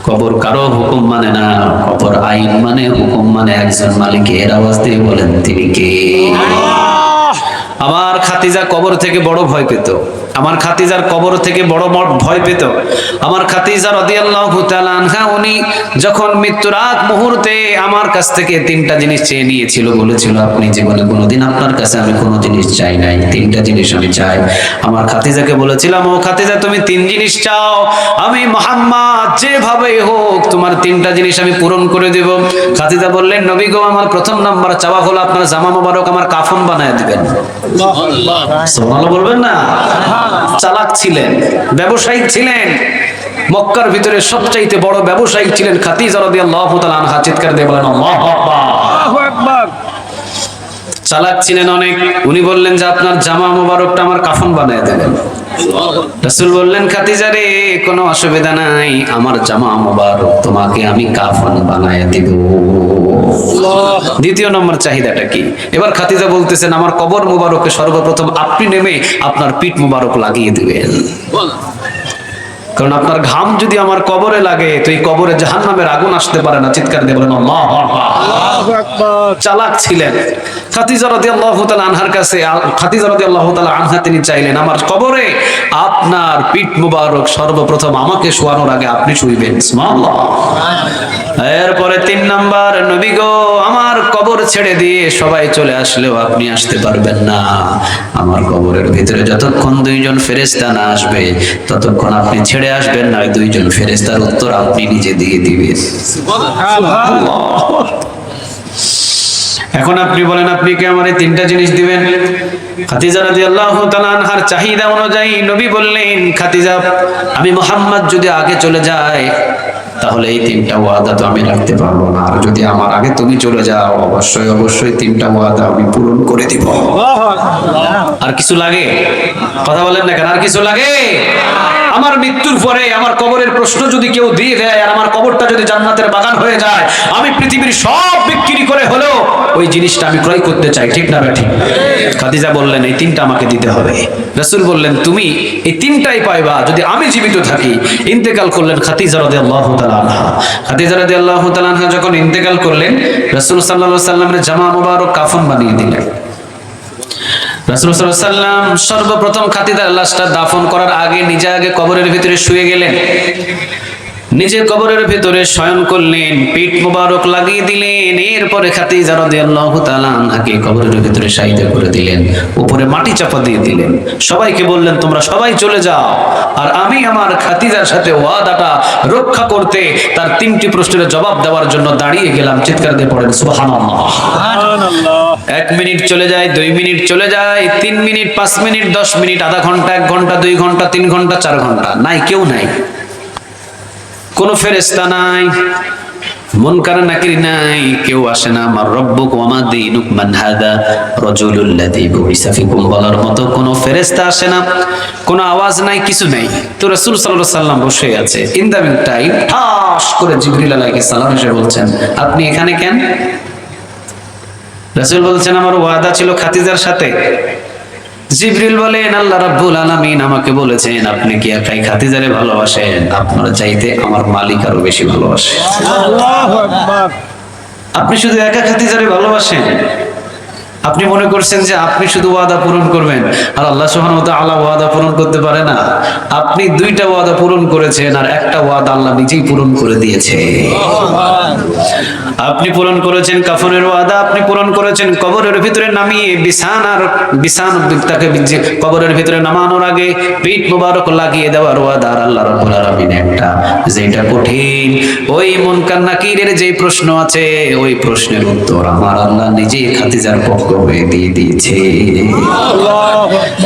কবর কারো হুকুম মানে না, কবর আইন মানে, হুকুম মানে একজন মালিকের। আওয়াজ দিয়ে বলেন তিনি কে? আমার খাদিজা কবর থেকে বড় ভয় পেত, আমার খাদিজার কবর থেকে বড় ভয় পেত। আমার খাদিজা রাদিয়াল্লাহু তাআলা আনহা উনি যখন মৃত্যুর আগ মুহূর্তে আমার কাছ থেকে 3টা জিনিস চেয়ে নিয়েছিল, বলেছিল আপনি জীবনে কোনোদিন আপনার কাছে আমি কোনো জিনিস চাই নাই, 3টা জিনিস আমি চাই। আমার খাদিজাকে বলেছিলাম ও খাদিজা তুমি 3 জিনিস চাও, আমি মুহাম্মদ যেভাবে হোক তোমার 3টা জিনিস আমি পূরণ করে দেব। খাদিজা বললেন নবী গো আমার প্রথম নাম্বার চাওয়া হলো আপনার জামা মোবারক আমার কাফন বানায় দিবেন। সুবহানাল্লাহ বলবেন না? চালাক ছিলেন, ব্যবসায়িক ছিলেন, মক্কার ভিতরে সবচাইতে বড় ব্যবসায়িক ছিলেন খাদিজা রাদিয়াল্লাহু তাআলা আনহা। চিৎকার দিয়ে বলেন আল্লাহু আকবার। চালাক ছিলেন অনেক। উনি বললেন যে আপনার জামা মোবারকটা আমার কাফন বানায় দেবেন। রাসূল বললেন খাদিজা রে কোনো অসুবিধা নাই, আমার জামা মোবারক তোমাকে আমি কাফন বানায় দেব। দ্বিতীয় নম্বর চাহিদাটা কি? এবার খাদিজা বলতেছেন আমার কবর মোবারকে সর্বপ্রথম আপনি নেমে আপনার পিঠ মোবারক লাগিয়ে দিবেন, কারণ আপনার ঘাম যদি আমার কবরে লাগে তো এই কবরে জাহান্নামের আগুন আসতে পারে না। চিৎকার দিয়ে বলেন আল্লাহু আকবার। চালাক ছিলেন। খাদিজা রাদিয়াল্লাহু তাআলা আনহার কাছে, খাদিজা রাদিয়াল্লাহু তাআলা আনহা তিনি চাইলেন আমার কবরে আপনার পিঠ মুবারক সর্বপ্রথম আমাকে শোয়ানোর আগে আপনি শুইবেন। সুবহানাল্লাহ। এরপরে 3 নাম্বার, নবী গো আমার কবর ছেড়ে দিয়ে সবাই চলে আসলেও আপনি আসতে পারবেন না। আমার কবরের ভিতরে যতক্ষণ 2 জন ফেরেশতা না আসবে ততক্ষণ আপনি ছেড়ে আসবেন না। 2 জন ফেরেশতার উত্তর আপনি নিজে দিয়ে দিবেন। সুবহানাল্লাহ। এখন আপনি বলেন আপনি কি আমার এই 3টা জিনিস দিবেন? খাদিজা রাদিয়াল্লাহু তাআলা আনহার চাহিদা অনুযায়ী নবী বললেন, খাদিজা আমি মুহাম্মদ যদি আগে চলে যায় তাহলে এই 3টা ওয়াদা তো আমি রাখতে পারবো না, আর যদি আমার আগে তুমি চলে যাও অবশ্যই অবশ্যই 3টা ওয়াদা আমি পূরণ করে দিব। আর কিছু লাগে? কথা বলেন না কেন? আর কিছু লাগে? আমার মৃত্যুর পরে আমার কবরের প্রশ্ন যদি কেউ দিয়ে দেয় আর আমার কবরটা যদি জান্নাতের বাগান হয়ে যায়, আমি পৃথিবীর সব বিক্রি করে হলেও ওই জিনিসটা আমি ক্রয় করতে চাই, ঠিক না ঠিক? খাদিজা বললেন এই 3টা আমাকে দিতে হবে। রাসূল বললেন তুমি এই 3টাই পাইবা যদি আমি জীবিত থাকি। ইন্তেকাল করলেন খাদিজা রাদিয়াল্লাহু তাআলা আনহা। খাদিজা রাদিয়াল্লাহু তাআলা আনহা যখন ইন্তেকাল করলেন, রাসূল সাল্লাল্লাহু আলাইহি সাল্লামের জামা মুবারক কাফন বানিয়ে দিলেন। রাসূল সাল্লাল্লাহু আলাইহি সাল্লাম সর্বপ্রথম খাদিজার লাশটা দাফন করার আগে নিজে আগে কবরের ভিতরে শুয়ে গেলেন। নিজে কবরের ভিতরে শয়ন করলেন, পিঠ মুবারক লাগিয়ে দিলেন। এরপরে খাদিজা রাদিয়াল্লাহু তাআলা আনহাকে কবরের ভিতরে শায়িত করে দিলেন, উপরে মাটি চাপা দিয়ে দিলেন। সবাইকে বললেন তোমরা সবাই চলে যাও, আর আমি আমার খাদিজার সাথে ওয়াদাটা রক্ষা করতে তার 3টি প্রশ্নের জবাব দেওয়ার জন্য দাঁড়িয়ে গেলাম। চিৎকার দিয়ে পড়েন সুবহানাল্লাহ। সুবহানাল্লাহ। 1 মিনিট চলে যায়, 2 মিনিট চলে যায়, 3 মিনিট, 5 মিনিট, 10 মিনিট, আধা ঘন্টা, 1 ঘন্টা, 2 ঘন্টা, 3 ঘন্টা, 4 ঘন্টা, নাই, কেউ নাই, কোন ফেরেশতা নাই, মুনকার নাকির নাই, কেউ আসে না। আমার রব্বুক ওয়া মা দীনুক মান হাদা রাজুলুল লাযী বুইসা ফিকুম বলার মতো কোন ফেরেশতা আসে না, কোন আওয়াজ নাই, কিছু নাই। তো রাসূল সাল্লাল্লাহু আলাইহি সাল্লাম বসে আছে। ইন দ্য মিন টাইম ঠাস করে জিবরিল আলাইহিস সালাম এসে বলছেন আপনি এখানে কেন? রাসূল বলছেন আমার ওয়াদা ছিল খাদিজার সাথে। জিবরিল বলেন আল্লাহ রাব্বুল আলামিন আমাকে বলেছেন আপনি কি একাই খাদিজারে ভালোবাসেন? আপনার চাইতে আমার মালিক আরো বেশি ভালোবাসে। আল্লাহু আকবার। আপনি শুধু একা খাদিজারে ভালোবাসেন? আপনি মনে করছেন যে আপনি শুধু ওয়াদা পূরণ করবেন, আর আল্লাহ সুবহানাহু ওয়া তাআলা ওয়াদা পূরণ করতে পারে না? আপনি 2টা ওয়াদা পূরণ করেছেন, আর একটা ওয়াদা আল্লাহ নিজেই পূরণ করে দিয়েছে। আপনি পূরণ করেছেন কাফনের ওয়াদা, আপনি পূরণ করেছেন কবরের ভিতরে নামিয়ে বিছানাটাকে কবরের ভিতরে নামানোর আগে পিঠ মুবারক লাগিয়ে দেওয়ার ওয়াদা। আর আল্লাহ রাব্বুল আলামিন একটা যেটা কঠিন, ওই মুনকার নাকিরের যে প্রশ্ন আছে ওই প্রশ্নের উত্তর আমার আল্লাহ নিজেই খাদিজার পক্ষ হয়ে দিয়ে দিয়েছে।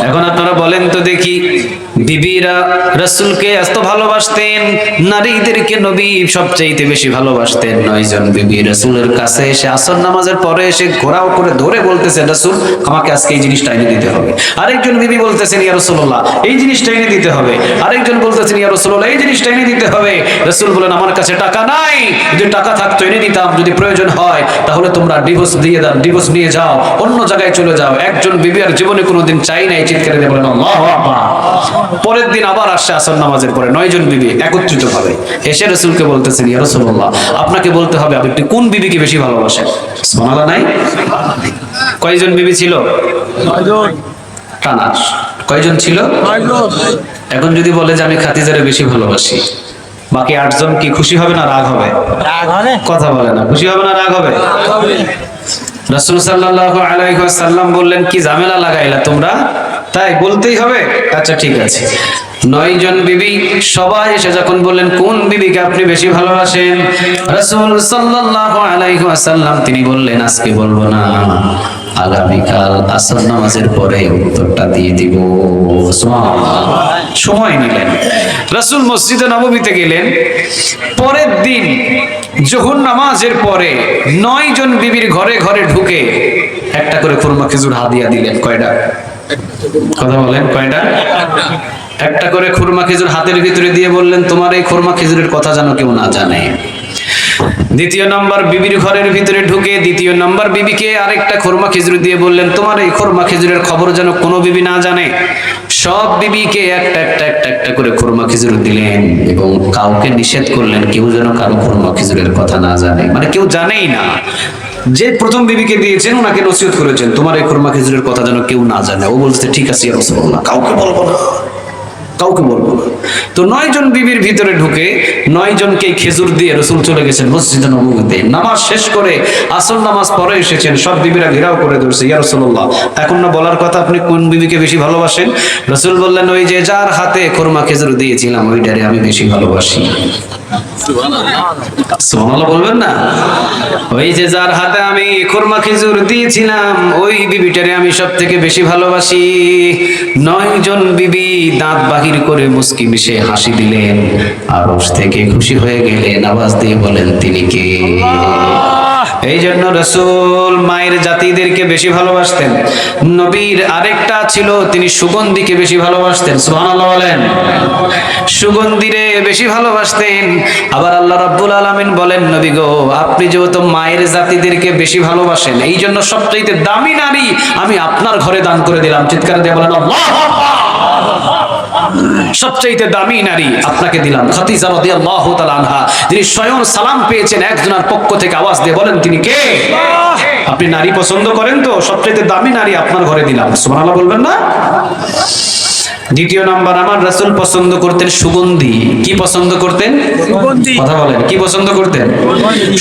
এখন আপনারা বলেন তো দেখি, বিবিরা রাসূলকে এত ভালোবাসতেন, নারীদেরকে নবী সবচেয়ে বেশি ভালোবাসতেন। 9 জন বিবি রাসূলের কাছে এসে আসর নামাজের পরে এসে ঘোরাও করে ধরে বলতেছেন রাসূল আমাকে আজকে এই জিনিসটা এনে দিতে হবে। আরেকজন বিবি বলতেছেন ইয়া রাসূলুল্লাহ এই জিনিসটা এনে দিতে হবে। আরেকজন বলতেছেন ইয়া রাসূলুল্লাহ এই জিনিসটা এনে দিতে হবে। রাসূল বলেন আমার কাছে টাকা নাই, যদি টাকা থাকতো এনে দিতাম, যদি প্রয়োজন হয় তাহলে তোমরা ডিভোর্স দিয়ে দাও, ডিভোর্স নিয়ে যাও, অন্য জায়গায় চলে যাও। একজন বিবি আর জীবনে কোনোদিন চাই নাই, চিৎকার দিয়ে বলেন আল্লাহু আকবার। পরের দিন আবার আসছে আসর নামাজের পরে 9 জন বিবি একত্রিত ভাবে এসে রাসূলকে বলতেছেন ইয়া রাসূলুল্লাহ আপনাকে বলতে হবে আপনি কোন বিবিকে বেশি ভালোবাসেন? সুবহানাল্লাহ নাই? কয়জন বিবি ছিল? 9 জন। টানা কয়জন ছিল? 9 জন। এখন যদি বলে যে আমি খাদিজারে বেশি ভালোবাসি, বাকি 8 জন কি খুশি হবে না রাগ হবে? রাগ হবে। কথা বলে না, খুশি হবে না রাগ হবে? রাগ হবে। রাসূল সাল্লাল্লাহু আলাইহি ওয়াসাল্লাম বললেন কি ঝামেলা লাগাইলা তোমরা? তাই বলতেই হবে? আচ্ছা ঠিক আছে। 9 জন বিবি সবাই এসে যখন বললেন কোন বিবিকে আপনি বেশি ভালোবাসেন, রাসূল সাল্লাল্লাহু আলাইহি ওয়াসাল্লাম তিনি বললেন আজকে বলবো না, আগামীকাল আসর নামাজের পরে উত্তরটা দিয়ে দিব। সুবহানাল্লাহ। সময় নিলেন, রাসূল মসজিদে নববীতে গেলেন। পরের দিন যোহর নামাজের পরে 9 জন বিবির ঘরে ঘরে ঢুকে একটা করে খুরমা খেজুর হাদিয়া দিলেন। কয়টা? কথা বলেন কয়টা? একটা করে খুরমা খেজুর হাতের ভিতরে দিয়ে বললেন তোমার এই খুরমা খেজুরের কথা যেন কেউ না জানে। দ্বিতীয় নাম্বার বিবির ঘরের ভিতরে ঢুকে দ্বিতীয় নাম্বার বিবিকে আরেকটা খুরমা খেজুর দিয়ে বললেন তোমার এই খুরমা খেজুরের খবর যেন কোনো বিবি না জানে। সব বিবিকে একটা একটা একটা একটা করে খুরমা খেজুর দিলেন এবং কাউকে নিষেধ করলেন কেউ যেন কারো খুরমা খেজুরের কথা না জানে, মানে কেউ জানেই না। যে প্রথম বিবিকে দিয়েছেন ওনাকে নসিহত করেছেন তোমার এই খুরমা খেজুরের কথা যেন কেউ না জানে। ও বলছে ঠিক আছে ইয়া রাসূলুল্লাহ, কাউকে বলবো না, কাউকে বলবো না। তো 9 জন বিবির ভিতরে ঢুকে 9 জনকে খেজুর দিয়ে রাসূল চলে গেছেন মসজিদে নববীতে। নামাজ শেষ করে আসর নামাজ পড়ে এসেছেন, সব বিবিরা ঘেরাও করে ধরছে, ইয়া রাসূলুল্লাহ এখন না বলার কথা আপনি কোন বিবিকে বেশি ভালোবাসেন? রাসূল বললেন ওই যে যার হাতে খুরমা খেজুর দিয়েছিলাম ওইটারে আমি বেশি ভালোবাসি। সুবহানাল্লাহ বলবেন না? ওই যে যার হাতে আমি খুরমা খেজুর দিয়েছিলাম ওই বিবিটারে আমি সব থেকে বেশি ভালোবাসি। 9 জন বিবি দাঁত বাহির করে মুস্কি মিশে হাসি দিলেন, আরশ থেকে খুশি হয়ে গেলেন, আওয়াজ দিয়ে বলেন তিনি কে? এই জন্য রাসূল মায়ের জাতিদেরকে বেশি ভালোবাসতেন। নবীর আরেকটা ছিল তিনি সুগন্ধিকে বেশি ভালোবাসতেন। সুবহানাল্লাহ বলেন। সুগন্ধিরে বেশি ভালোবাসতেন। আবার আল্লাহ রাব্বুল আলামিন বলেন নবী গো আপনি যেহেতু মায়ের জাতিদেরকে বেশি ভালোবাসেন এই জন্য সবচেয়ে দামি নারী আমি আপনার ঘরে দান করে দিলাম। চিৎকার দিয়ে বলেন আল্লাহু আকবার। সবচেয়ে দামি নারী আপনাকে দিলাম। খাদিজা রাদিয়াল্লাহু তাআলা আনহা যিনি স্বয়ং সালাম পেয়েছেন একজনের পক্ষ থেকে, আওয়াজ দিয়ে বলেন তিনি কে? আপনি নারী পছন্দ করেন তো সবচেয়ে দামি নারী আপনার ঘরে দিলাম। সুবহানাল্লাহ বলবেন না? দ্বিতীয় নাম্বার আমার রাসূল পছন্দ করতেন সুগন্ধি। কি পছন্দ করতেন? কথা বলেন, কি পছন্দ করতেন?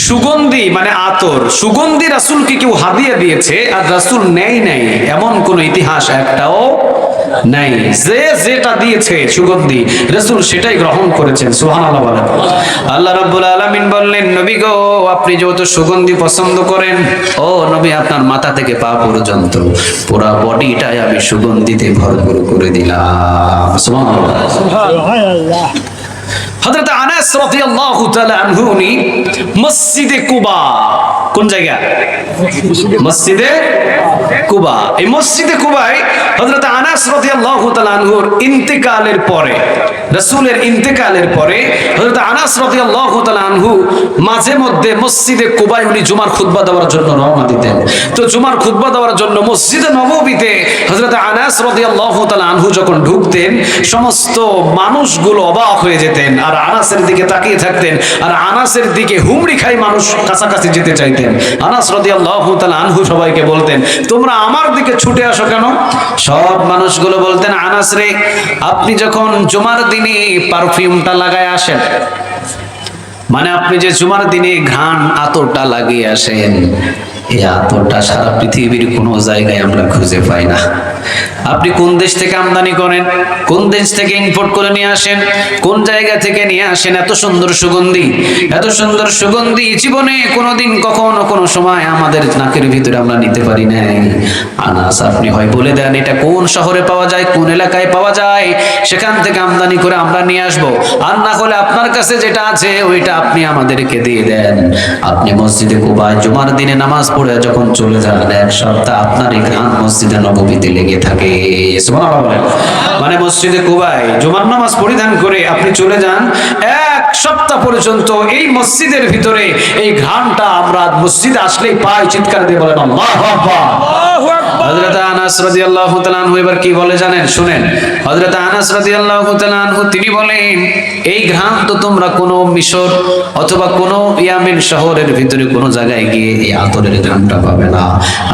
সুগন্ধি মানে আতর। সুগন্ধি রাসূলকে কেউ হাদিয়া দিয়েছে আর রাসূল নেয় নাই এমন কোন ইতিহাস একটাও নাই। যে যেটা দিয়েছে সুগন্ধি রাসূল সেটাই গ্রহণ করেছেন। সুবহানাল্লাহ বলেন। আল্লাহ রাব্বুল আলামিন বললেন নবী গো আপনি যেহেতু সুগন্ধি পছন্দ করেন ও নবী আপনার মাথা থেকে পা পর্যন্ত পুরো বডিটাই আমি সুগন্ধিতে ভরপুর করে দিলাম। সুবহানাল্লাহ। হযরত আনাস রাদিয়াল্লাহু তাআলা আনহু উনি মসজিদে কুবা, কোন জায়গা? মসজিদে কুবা। এই মসজিদে কুবায় হযরত আনাস রাদিয়াল্লাহু তাআলা আনহুর ইন্তেকালের পরে, রাসূলের ইন্তেকালের পরে হযরত আনাস রাদিয়াল্লাহু তাআলা আনহু মাঝে মধ্যে মসজিদে কুবায় উনি জুমার খুতবা দেওয়ার জন্য রওনা দিতেন। তো জুমার খুতবা দেওয়ার জন্য মসজিদে নববীতে হযরত আনাস রাদিয়াল্লাহু তাআলা আনহু যখন ঢুকতেন সমস্ত মানুষগুলো অবাক হয়ে যেতেন আর আনাসের দিকে তাকিয়ে থাকতেন আর আনাসের দিকে হুমড়ি খাই মানুষ কাছাকাছি যেতে চাইতেন। আনাস রাদিয়াল্লাহু তাআলা আনহু সবাইকে বলতেন তোমরা আমার দিকে ছুটে আসো কেন? সব মানুষগুলো বলতেন আনাস রে আপনি যখন জুমার দিনে পারফিউমটা লাগায় আসেন, মানে আপনি যে জুমার দিনে ঘ্রাণ আতরটা লাগিয়ে আসেন এই আতরটা সারা পৃথিবীর কোনো জায়গায় আমরা খুঁজে পাই না। আপনি কোন দেশ থেকে আমদানি করেন, কোন দেশ থেকে ইম্পোর্ট করে নিয়ে আসেন, কোন জায়গা থেকে নিয়ে আসেন এত সুন্দর সুগন্ধি, এত সুন্দর সুগন্ধি জীবনে কোনোদিন কখনো কোনো সময় আমাদের নাকের ভিতরে আমরা নিতে পারি নাই। আনাস আপনি হয় বলে দেন এটা কোন শহরে পাওয়া যায়, কোন এলাকায় পাওয়া যায়, সেখান থেকে আমদানি করে আমরা নিয়ে আসবো। আর না হলে আপনার কাছে যেটা আছে ওইটা আপনি আমাদেরকে দিয়ে দেন। আপনি মসজিদে কুবায় জুমার দিনে নামাজ পড়ে যখন চলে যান এক সপ্তাহ আপনার এই ঘ্রাণ মসজিদে নববীতে লেগে থাকে। সুবহানাল্লাহ বলেন। মানে মসজিদে কুবায় জুমার নামাজ পরিধান করে আপনি চলে যান এক সপ্তাহ পর্যন্ত এই মসজিদের ভিতরে এই ঘ্রাণটা আমরা মসজিদে আসলেই পাই। চিৎকার দিয়ে বলেন আল্লাহু আকবার। হযরত আনাস রাদিয়াল্লাহু তাআলা আনহু এবার কি বলে জানেন? শুনেন। হযরত আনাস রাদিয়াল্লাহু তাআলা আনহু তিনি বলেন এই ঘ্রাণ তো তোমরা কোন মিশর অথবা কোন ইয়ামেন শহরের ভিতরে কোন জায়গায় গিয়ে এই আতরের ঘ্রাণটা পাবে না।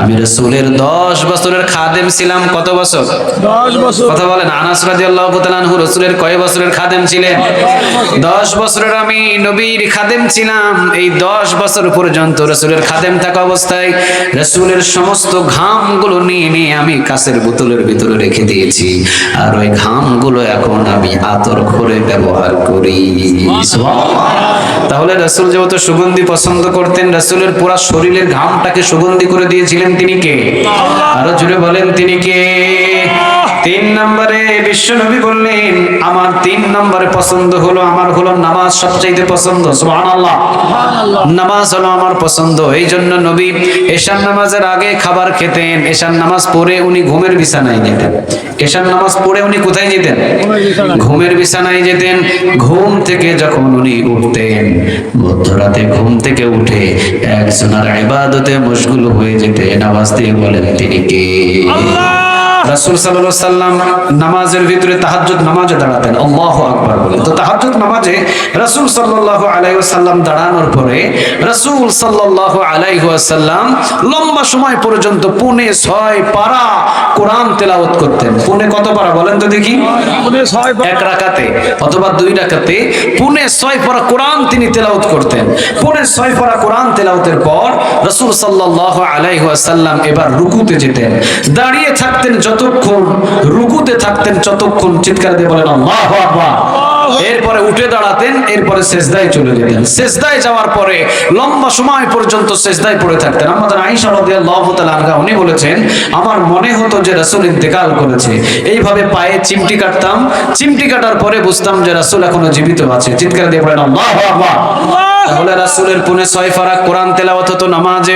আমি রাসূলের 10 বছরের খাদেম ছিলাম। কত বছর?
10 বছর।
কথা বলেন। আনাস রাদিয়াল্লাহু তাআলা আনহু রাসূলের কয় বছরের খাদেম ছিলেন? 10 বছরের আমি নবীর খাদেম ছিলাম। এই 10 বছর পর্যন্ত রাসূলের খাদেম থাকা অবস্থায় রাসূলের সমস্ত ঘামগুলো নিয়ে নিয়ে আমি কাঁচের বোতলের ভিতরে রেখে দিয়েছি আর ওই ঘামগুলো এখন আমি আতর করে ব্যবহার করি। তাহলে রাসূল যেহেতু সুগন্ধি পছন্দ করতেন রাসূলের পুরো শরীরের ঘামটাকে সুগন্ধি করে দিয়েছিলেন তিনি কে? আরো জোরে বলেন তিনি কে? 3 নম্বরে বিশ্ব নবী বললেন আমার 3 নম্বরে পছন্দ হলো আমার হলো নামাজ সবচেয়ে পছন্দ। সুবহানাল্লাহ। নামাজ হলো আমার পছন্দ। এই জন্য নবী এশার নামাজের আগে খাবার খেতেন, এশার নামাজ পড়ে উনি ঘুমের বিছানায় যেতেন। এশার নামাজ পড়ে উনি কোথায় যেতেন? ঘুমের বিছানায় যেতেন। ঘুম থেকে যখন উনি উঠতেন মধ্যরাতে ঘুম থেকে উঠে একজনের ইবাদতে মশগুল হয়ে যেতেন। নামাজ দিয়ে বলেন তিনি কে? আল্লাহ। রাসূল সাল্লাল্লাহু আলাইহি সাল্লাম নামাজের ভিতরে তাহাজ্জুদ নামাজে দাঁড়াতেন আল্লাহু আকবার বলে। তো তাহাজ্জুদ নামাজে রাসূল সাল্লাল্লাহু আলাইহি ওয়াসাল্লাম দাঁড়ানোর পরে রাসূল সাল্লাল্লাহু আলাইহি ওয়াসাল্লাম লম্বা সময় পর্যন্ত 6.5 পারা কোরআন তেলাওয়াত করতেন। কত পারা বলেন তো দেখি? এক রাকাতে অথবা 2 রাকাতে 6.5 পারা কোরআন তিনি তেলাওয়াত করতেন। 6.5 পারা কোরআন তেলাওয়াতের পর রাসূল সাল্লাল্লাহু আলাইহি ওয়াসাল্লাম এবার রুকুতে যেতেন। দাঁড়িয়ে থাকতেন যতক্ষণ, রুকুতে থাকতেন যতক্ষণ, চিৎকার দিয়ে বলেন আল্লাহু আকবার। এরপরে উঠে দাঁড়াতেন, এরপরে সিজদায় চলে যেতেন। সিজদায় যাওয়ার পরে লম্বা সময় পর্যন্ত সিজদায় পড়ে থাকতেন। আমাদের আয়েশা রাদিয়াল্লাহু তাআলা আনহা উনি বলেছেন, আমার মনে হতো যে রাসূল ইন্তেকাল করেছে। এইভাবে পায়ে চিমটি কাটতাম, চিমটি কাটার পরে বুঝতাম যে রাসূল এখনো জীবিত আছে। চিৎকার দিয়ে বলেন আল্লাহু আকবার। তাহলে রাসূলের 6.5 পারা কোরআন তেলাওয়াত হতো নামাজে।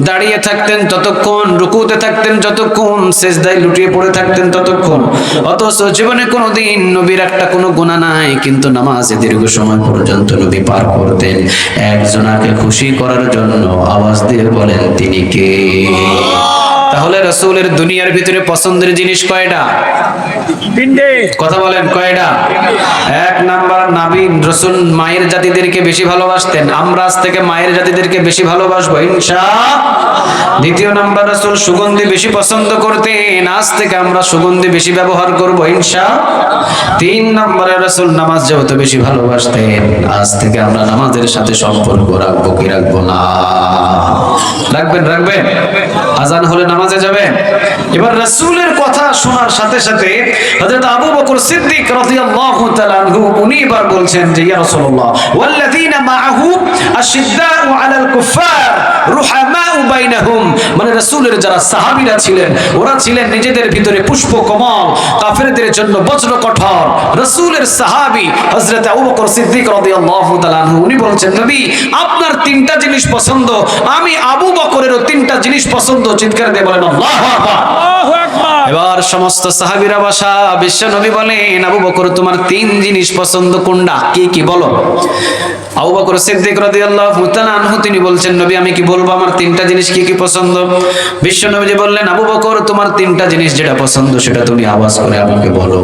দাঁড়িয়ে থাকতেন ততক্ষণ, রুকুতে থাকতেন যতক্ষণ, সিজদায় লুটিয়ে পড়ে থাকতেন ততক্ষণ। অথচ জীবনে কোনোদিন নবীর একটা কোনো গুনাহ নাই, কিন্তু নামাজে দীর্ঘ সময় পর্যন্ত নবী পার করতেন একজনকে খুশি করার জন্য। আওয়াজ দিয়ে বলেন তিনি কে? তাহলে রাসূলের দুনিয়ার ভিতরে পছন্দের জিনিস কয়টা? 3টে। কথা বলেন কয়টা? 1 নাম্বার, নবী রাসূল মায়ের জাতিদেরকে বেশি ভালোবাসতেন। আমরা আজ থেকে মায়ের জাতিদেরকে বেশি ভালোবাসবো ইনশাআল্লাহ। 2 নাম্বার, রাসূল সুগন্ধি বেশি পছন্দ করতেন। আজ থেকে আমরা সুগন্ধি বেশি ব্যবহার করব ইনশাআল্লাহ। 3 নাম্বারে রাসূল নামাজ যেহেতু বেশি ভালোবাসতেন, আজ থেকে আমরা নামাজের সাথে সম্পর্ক রাখবো কি রাখবো না? রাখবেন, রাখবেন। আজান হলে নামাজে যাবেন। এবার রাসূলের কথা শোনার সাথে সাথে হযরত আবু বকর সিদ্দিক রাদিয়াল্লাহু তাআলা আনহু উনি এবার বলছেন যে ইয়া রাসূলুল্লাহ ওয়াল্লাযীনা মাআহু আশিদ্দাউ আলাল কুফার রুহামাউ বাইনাহুম, মানে রাসূলের যারা সাহাবীরা ছিলেন ওরা ছিলেন নিজেদের ভিতরে পুষ্পকমল, কাফেরদের জন্য বজ্র কঠোর। রাসূলের সাহাবী হযরত আবু বকর সিদ্দিক রাদিয়াল্লাহু তাআলা আনহু উনি বলছেন, নবী আপনার 3টা জিনিস পছন্দ, আমি আবু বকরেরও 3টা জিনিস পছন্দ। চিৎকার দিয়ে বলেন আল্লাহু আকবার। এবার সমস্ত সাহাবীরা বসা। বিশ্ব নবী বলেন, আবু বকর তোমার 3 জিনিস পছন্দ কোনটা? কি কি বলো? আবু বকর সিদ্দিক রাদিয়াল্লাহু তাআলা আনহু তিনি বলছেন, নবী আমি কি বলবো আমার 3টা জিনিস কি কি পছন্দ? বিশ্ব নবীজি বললেন, আবু বকর তোমার 3টা জিনিস যেটা পছন্দ সেটা তুমি আওয়াজ করে আমাকে বলো।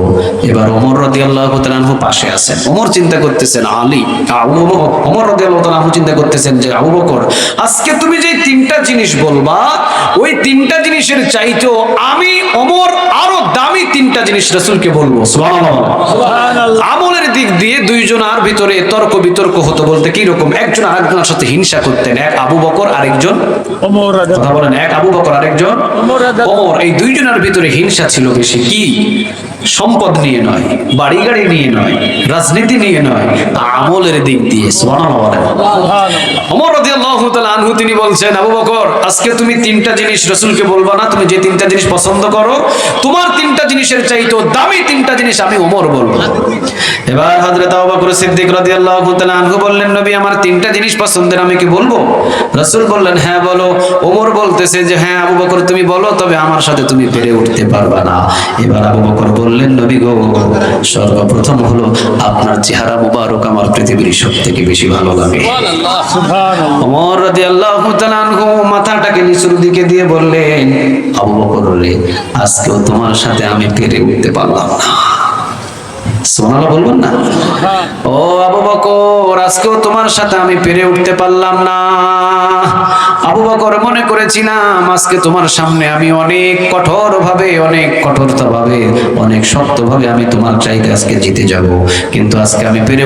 এবার ওমর রাদিয়াল্লাহু তাআলা আনহু পাশে আছেন। ওমর চিন্তা করতেছেন আলী, ওমর রাদিয়াল্লাহু তাআলা আনহু চিন্তা করতেছেন যে আবু বকর আজকে তুমি যে 3টা জিনিস বলবা ওই 3টা জিনিসের চাইতেও আমি ওমর আরো দামি 3টা জিনিস রাসূলকে বলবো। সুবহানাল্লাহ। আমলের দিক দিয়ে দুইজনের ভিতরে তর্ক বিতর্ক হতো বলতে কি রকম, একজন আরেকজনের সাথে হিংসা করতেন। এক আবু বকর আরেকজন ওমর। কথা বলেন, এক আবু বকর আরেকজন ওমর। এই দুইজনের ভিতরে হিংসা ছিল বেশি। কি? সম্পদ নিয়ে নয়, বাড়ি গাড়ি নিয়ে নয়, রাজনীতি নিয়ে নয়, আমলের দিক দিয়ে। সুবহানাল্লাহ। ওমর রাদিয়াল্লাহু তাআলা আনহু তিনি বলছেন, আবু বকর আজকে তুমি 3টা জিনিস রাসূলকে বলবা না, তুমি যে 3টা জিনিস পছন্দ করো তোমার 3টা জিনিসের চাইতেও দামি 3টা জিনিস আমি ওমর বলবো। এবার হযরত আবু বকর সিদ্দিক রাদিয়াল্লাহু তাআলা আনহু বললেন, নবী আমার 3টা জিনিস পছন্দের, আমি কি বলবো? রাসূল বললেন, হ্যাঁ বলো। ওমর বলতেছে যে হ্যাঁ আবু বকর তুমি বলো, তবে আমার সাথে তুমি পেরে উঠতে পারবা না। এবার আবু বকর বললেন, নবী গো সর্বপ্রথম হলো আপনার চেহারা মোবারক আমার পৃথিবীর সবথেকে বেশি ভালো লাগে। সুবহানাল্লাহ, সুবহানাল্লাহ। ওমর রাদিয়াল্লাহু তাআলা আনহু মাথাটাকে নিচের দিকে দিয়ে বললেন, আবু বকর রে আজকেও তোমার সাথে আমি পেরে উঠতে পারলাম না। সুবহানাল্লাহ বলবেন না? ও আবু বকর আজকেও তোমার সাথে আমি পেরে উঠতে পারলাম না। আবু বকর মনে করেছিলাম আজকে তোমার সামনে আমি অনেক কঠোরভাবে, অনেক কঠোরতাভাবে, অনেক শক্তভাবে আমি তোমার চাইতে আজকে জিতে যাব, কিন্তু আজকে আমি পেরে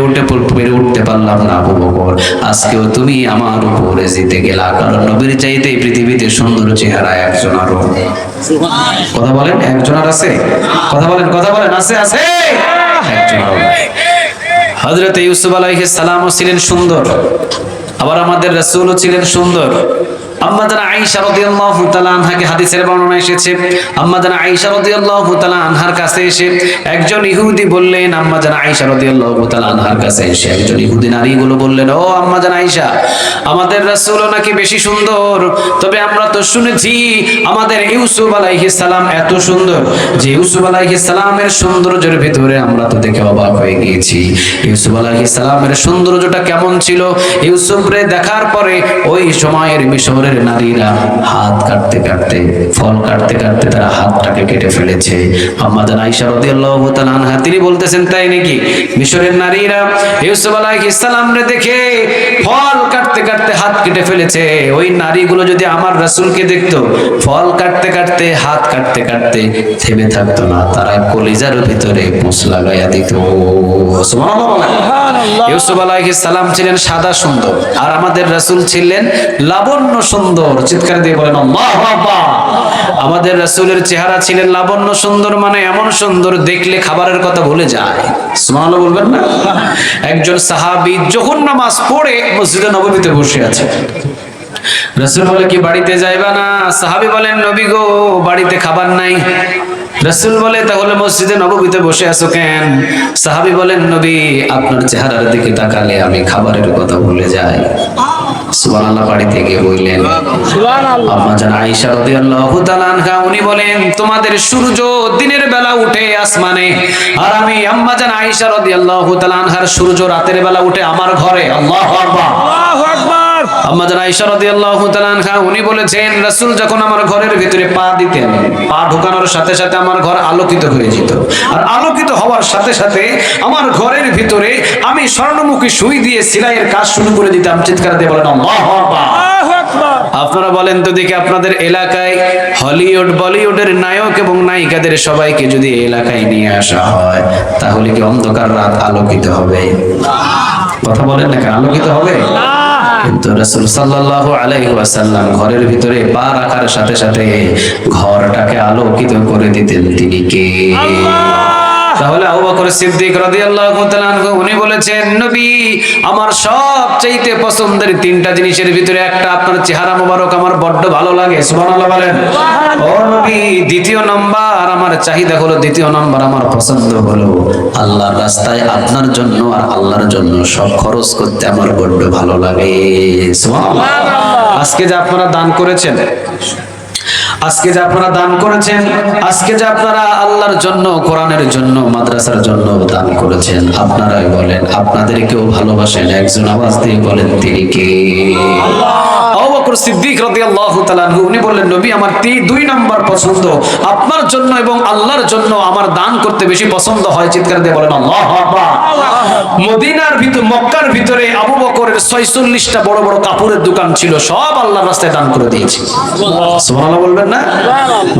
উঠতে পারলাম না। আবু বকর আজকেও তুমি আমার উপরে জিতে গেলা, কারণ নবীর চাইতে পৃথিবীতে সুন্দর চেহারা একজন আরো। কথা বলেন, একজন আর আছে? কথা বলেন, কথা বলেন, আছে আছে একজন আরো। হযরত ইউসুফ আলাইহিস সালামও ছিলেন সুন্দর, আবার আমাদের রাসূলও ছিলেন সুন্দর। আম্মা জান আয়েশা রাদিয়াল্লাহু তাআলা আনহাকে হাদিসের বর্ণনা এসেছে, আম্মা জান আয়েশা রাদিয়াল্লাহু তাআলা আনহার কাছে এসে একজন ইহুদি বললেন, আম্মা জান আয়েশা রাদিয়াল্লাহু তাআলা আনহার কাছে এসে একজন ইহুদি নারীগুলো বললেন, ও আম্মা জান আয়েশা আমাদের রাসূলও নাকি বেশি সুন্দর, তবে আমরা তো শুনেছি আমাদের ইউসুফ আলাইহিস সালাম এত সুন্দর যে ইউসুফ আলাইহিস সালামের সৌন্দর্যের ভিতরে আমরা তো দেখে অবাক হয়ে গিয়েছি। ইউসুফ আলাইহিস সালামের সৌন্দর্যটা কেমন ছিল? ইউসুফরে দেখার পরে ওই সময়ের মিশরের মিশরের নারীরা হাত কাটতে কাটতে, ফল কাটতে কাটতে তারা হাতটাকে কেটে ফেলেছে। আম্মা জান আয়েশা রাদিয়াল্লাহু তাআলা আনহা তিনি বলতেছেন, তাই নাকি? মিশরের নারীরা ইউসুফ আলাইহিস সালাম রে দেখে ফল কাটতে কাটতে হাত কেটে ফেলেছে। ওই নারীগুলো যদি আমার রাসূলকে দেখতো, ফল কাটতে কাটতে, হাত কাটতে কাটতে থেমে থাকতো না, তারা কলিজার ভিতরে পুঁছ লাগাইয়া দিত। সুবহানাল্লাহ। ইউসুফ আলাইহিস সালাম ছিলেন সাদা সুন্দর, আর আমাদের রাসূল ছিলেন লাবণ্য সুন্দর। চিৎকার দিয়ে বলেন আল্লাহু আকবার। আমাদের রাসূলের চেহারা ছিলেন লাবণ্য সুন্দর, মানে এমন সুন্দর দেখলে খাবারের কথা ভুলে যায়। সুবহানাল্লাহ বলবেন না? একজন সাহাবী যখন নামাজ পড়ে মসজিদে নববীতে বসে আছে, রাসূল বলে, কি বাড়িতে যাইবা না? সাহাবী বলেন, নবী গো, বাড়িতে খাবার নাই। রাসূল বলে, তাহলে মসজিদে নববীতে বসে আছো কেন? সাহাবী বলেন, নবী, আপনার চেহারার দিকে তাকালে আমি খাবারের কথা ভুলে যাই। সুবহানাল্লাহ। বাড়িতে গিয়ে বললেন, সুবহানাল্লাহ। আম্মা জান আয়েশা রাদিয়াল্লাহু তাআলা আনহা উনি বলেন, তোমাদের সূর্য দিনের বেলা উঠে আসমানে, আর আমি আম্মা জান আয়েশা রাদিয়াল্লাহু তাআলা আনহার সূর্য রাতের বেলা উঠে আমার ঘরে। আল্লাহু আকবার, আল্লাহু আকবার। আম্মা জান আয়েশা রাদিয়াল্লাহু তাআলা আনহা উনি বলেছেন, রাসূল যখন আমার ঘরের ভিতরে পা দিতেন, পা ঢোকানোর সাথে সাথে আমার ঘর আলোকিত হয়ে যেত, আর আলোকিত হওয়ার সাথে সাথে আমার ঘরের ভিতরে আমি স্বর্ণমুখী সুই দিয়ে সেলাইয়ের কাজ শুরু করে দিতাম। চিৎকার দিয়ে বলেন আল্লাহু আকবার। আপনারা বলেন তো দেখি, আপনাদের এলাকায় হলিউড বলিউডের নায়ক এবং নায়িকাদের সবাইকে যদি এলাকায় নিয়ে আসা হয়, তাহলে কি অন্ধকার রাত আলোকিত হবে? কথা বলেন না, আলোকিত হবে? কিন্তু রাসূল সাল্লাল্লাহু আলাইহি ওয়াসাল্লাম ঘরের ভিতরে পা রাখার সাথে সাথে ঘরটাকে আলোকিত করে দিতেন। তিনি কে? তাহলে আবু বকর সিদ্দিক রাদিয়াল্লাহু তাআলা আনহু উনি বলেছেন, নবী, আমার সবচেয়ে পছন্দের তিনটা জিনিসের ভিতরে একটা আপনার চেহারা মোবারক আমার বড্ড ভালো লাগে। সুবহানাল্লাহ বলেন। ও নবী, দ্বিতীয় নাম্বার আমার চাহিদা হলো, দ্বিতীয় নাম্বার আমার পছন্দ হলো আল্লাহর রাস্তায় আপনার জন্য আর আল্লাহর জন্য সব খরচ করতে আমার বড্ড ভালো লাগে। সুবহানাল্লাহ। আজকে যে আপনারা দান করেছেন, আজকে যে আপনারা দান করেছেন, আজকে যে আপনারা আল্লাহর জন্য, কোরআনের জন্য, মাদ্রাসার জন্য দান করেছেন, আপনারাই বলেন আপনাদেরকেও ভালোবাসেন। একজন আওয়াজ দিয়ে বলেন, তিনি কে? আবু বকর সিদ্দিক রাদিয়াল্লাহু তাআলা আনহু উনি বললেন, নবী, আমার দুই নাম্বার পছন্দ আপনার জন্য এবং আল্লাহর জন্য আমার দান করতে বেশি পছন্দ হয়। চিৎকার দিয়ে বলেন আল্লাহু আকবার। মদিনার ভিতর, মক্কার ভিতরে আবু বকরের 46টা বড় বড় কাপড়ের দোকান ছিল, সব আল্লাহর রাস্তায় দান করে দিয়েছে। সুবহানাল্লাহ বলবেন না?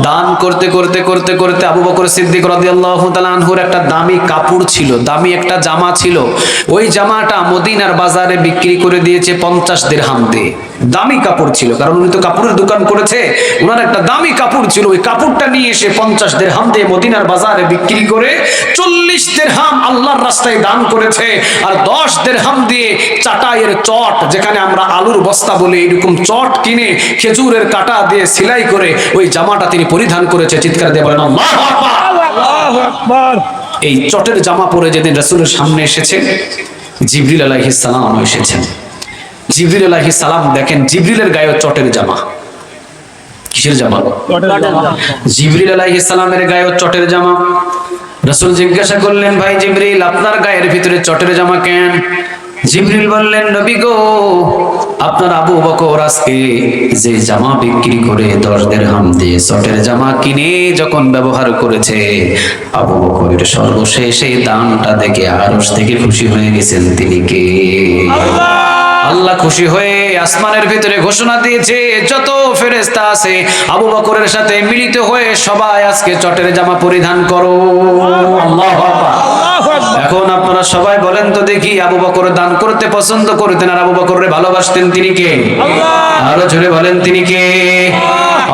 দান করতে করতে করতে করতে আবু বকর সিদ্দিক রাদিয়াল্লাহু তাআলা আনহুর একটা দামি কাপড় ছিল, দামি একটা জামা ছিল, ওই জামাটা মদিনার বাজারে বিক্রি করে দিয়েছে 50 দিরহাম দিয়ে। দামি কাপড় ছিল, কারণ উনি তো কাপড়ের দোকান করেছে, ওনার একটা দামি কাপড় ছিল, ওই কাপড়টা নিয়ে এসে 50 দিরহাম দিয়ে মদিনার বাজারে বিক্রি করে 40 দিরহাম আল্লাহর রাস্তায় দান করেছে। আর 10 দিরহাম দিয়ে চাটাইয়ের চট, যেখানে আমরা আলুর বস্তা বলে, এরকম চট কিনে খেজুরের কাটা দিয়ে সেলাই করে ওই জামাটা তিনি পরিধান করেছে। চিৎকার দিয়ে বলেন আল্লাহু আকবার, আল্লাহু আকবার। এই চটের জামা পরে যেদিন রাসূলের সামনে এসেছে, জিবরিল আলাইহিস সালাম এসেছেন। জিবরিল আলাইহিস সালাম দেখেন জিবরিলের গায়ে চটের জামা। কিসের জামা? জিবরিল আলাইহিস সালামের গায়ে চটের জামা। রাসূল জিজ্ঞাসা করলেন, ভাই জিবরিল, আপনার গায়ের ভিতরে চটের জামা কেন? জিবরিল বললেন, নবী গো, আপনার আবু বকর আজকে যে জামা বিক্রি করে 10 দিরহাম দিয়ে চটের জামা কিনে যখন ব্যবহার করেছে, আবু বকরের সর্বশেষ এই দানটা দেখে আরশ থেকে খুশি হয়ে গেছেন। তিনি কে? আল্লাহ খুশি হয়ে আসমানের ভিতরে ঘোষণা দিয়েছে, যত ফেরেশতা আছে আবু বকরের সাথে মিলিত হয়ে সবাই আজকে চটের জামা পরিধান করো। আল্লাহু আকবার। এখন আপনারা সবাই বলেন তো দেখি, আবু বকর দান করতে পছন্দ করতেন আর আবু বকরকে ভালোবাসতেন, তিনি কে? আরো জোরে বলেন, তিনি কে?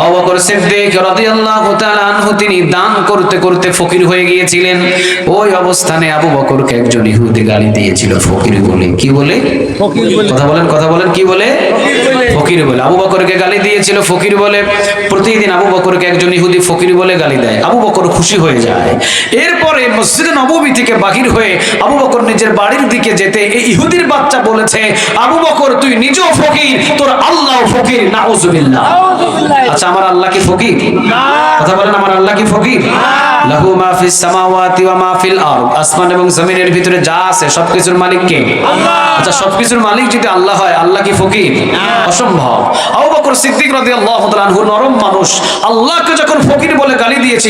আবু বকর সিদ্দিক রাদিয়াল্লাহু তাআলা আনহু তিনি দান করতে করতে ফকির হয়ে গিয়েছিলেন। ওই অবস্থানে আবু বকরকে একজন ইহুদি গালি দিয়েছিল ফকির বলে। কি বলে? কথা বলেন, কি বলে? ফকির বলে। আবু বকরকে গালি দিয়েছিল ফকির বলে। প্রতিদিন আবু বকরকে একজন ইহুদি ফকির বলে গালি দেয়। আবু বকর খুশি হয়ে যায়। এরপরে মসজিদে নববী থেকে বাহির হয়ে আবু বকর নিজের বাড়ির দিকে যেতে এই ইহুদির বাচ্চা বলেছে, আবু বকর তুই নিজেও ফকির, তোর আল্লাহও ফকির। নাউজুবিল্লাহ। আচ্ছা, আমার আল্লাহ কি ফকির? কথা বলেন, আমার আল্লাহ কি ফকির? লাহু মা ফিস সামাওয়াতি ওয়া মা ফিল আরদ। আসমান এবং জমিনের ভিতরে যা আছে সবকিছুর মালিক কে? আল্লাহ। আচ্ছা, সবকিছুর মালিক যদি আল্লাহ হয়, আল্লাহ কি ফকির? অসম্ভব। আবু বকর সিদ্দিক রাদিয়াল্লাহু তাআলা আনহু নরম মানুষ, আল্লাহকে যখন ফকির বলে গালি দিয়েছে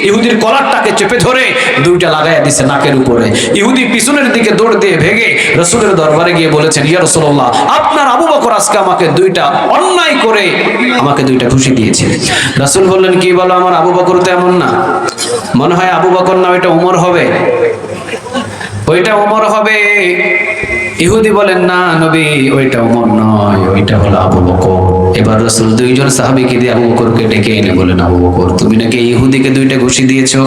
ইহুদির কলারটাকে চেপে ধরে দুইটা লাগাইয়া দিছে নাকের উপরে। ইহুদি পিছনের দিকে দৌড় দিয়ে ভেগে রাসূলের দরবারে গিয়ে বলেছেন, ইয়া রাসূলুল্লাহ, আপনার আবু বকর আজকে আমাকে দুইটা অন্যায় করে আমাকে দুইটা ঘুষি দিয়েছে। রাসূল বললেন, কি বলো, আমার আবু বকর তো এমন না, মনে হয় আবু বকর না, ওইটা ওমর হবে, ওইটা ওমর হবে। ইহুদি বলেন, না নবী, ওইটা ওমর নয়, ওইটা হলো আবু বকর। এবার রাসূল দুইজন সাহাবীকে দিয়ে আবু বকরকে ডেকে এনে বলেন, আবু বকর, তুমি নাকি ইহুদিকে দুইটা ঘুষি দিয়েছো?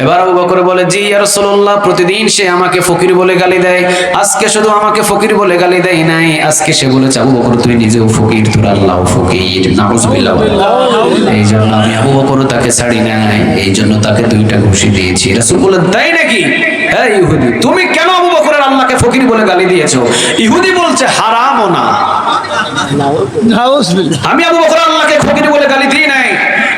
এবার আবু বকর বলে, জি ইয়া রাসূলুল্লাহ, প্রতিদিন সে আমাকে ফকির বলে গালি দেয়, আজকে শুধু আমাকে ফকির বলে গালি দেয় নাই, আজকে সে বলেছে, আবু বকর তুই নিজেও ফকির, তোর আল্লাহও ফকির, নাউজুবিল্লাহ। এই জন্য আমি আবু বকর তাকে ছাড়ি নাই, এই জন্য তাকে দুইটা ঘুষি দিয়েছি। রাসূল বলেন, তাই নাকি? হ্যাঁ ইহুদি, তুমি কেন আবু বকরের আল্লাহকে ফকির বলে গালি দিয়েছো? ইহুদি বলছে, হারামও না, আমি আবু বকর আল্লাহকে ফকির বলে গালি দিই নাই,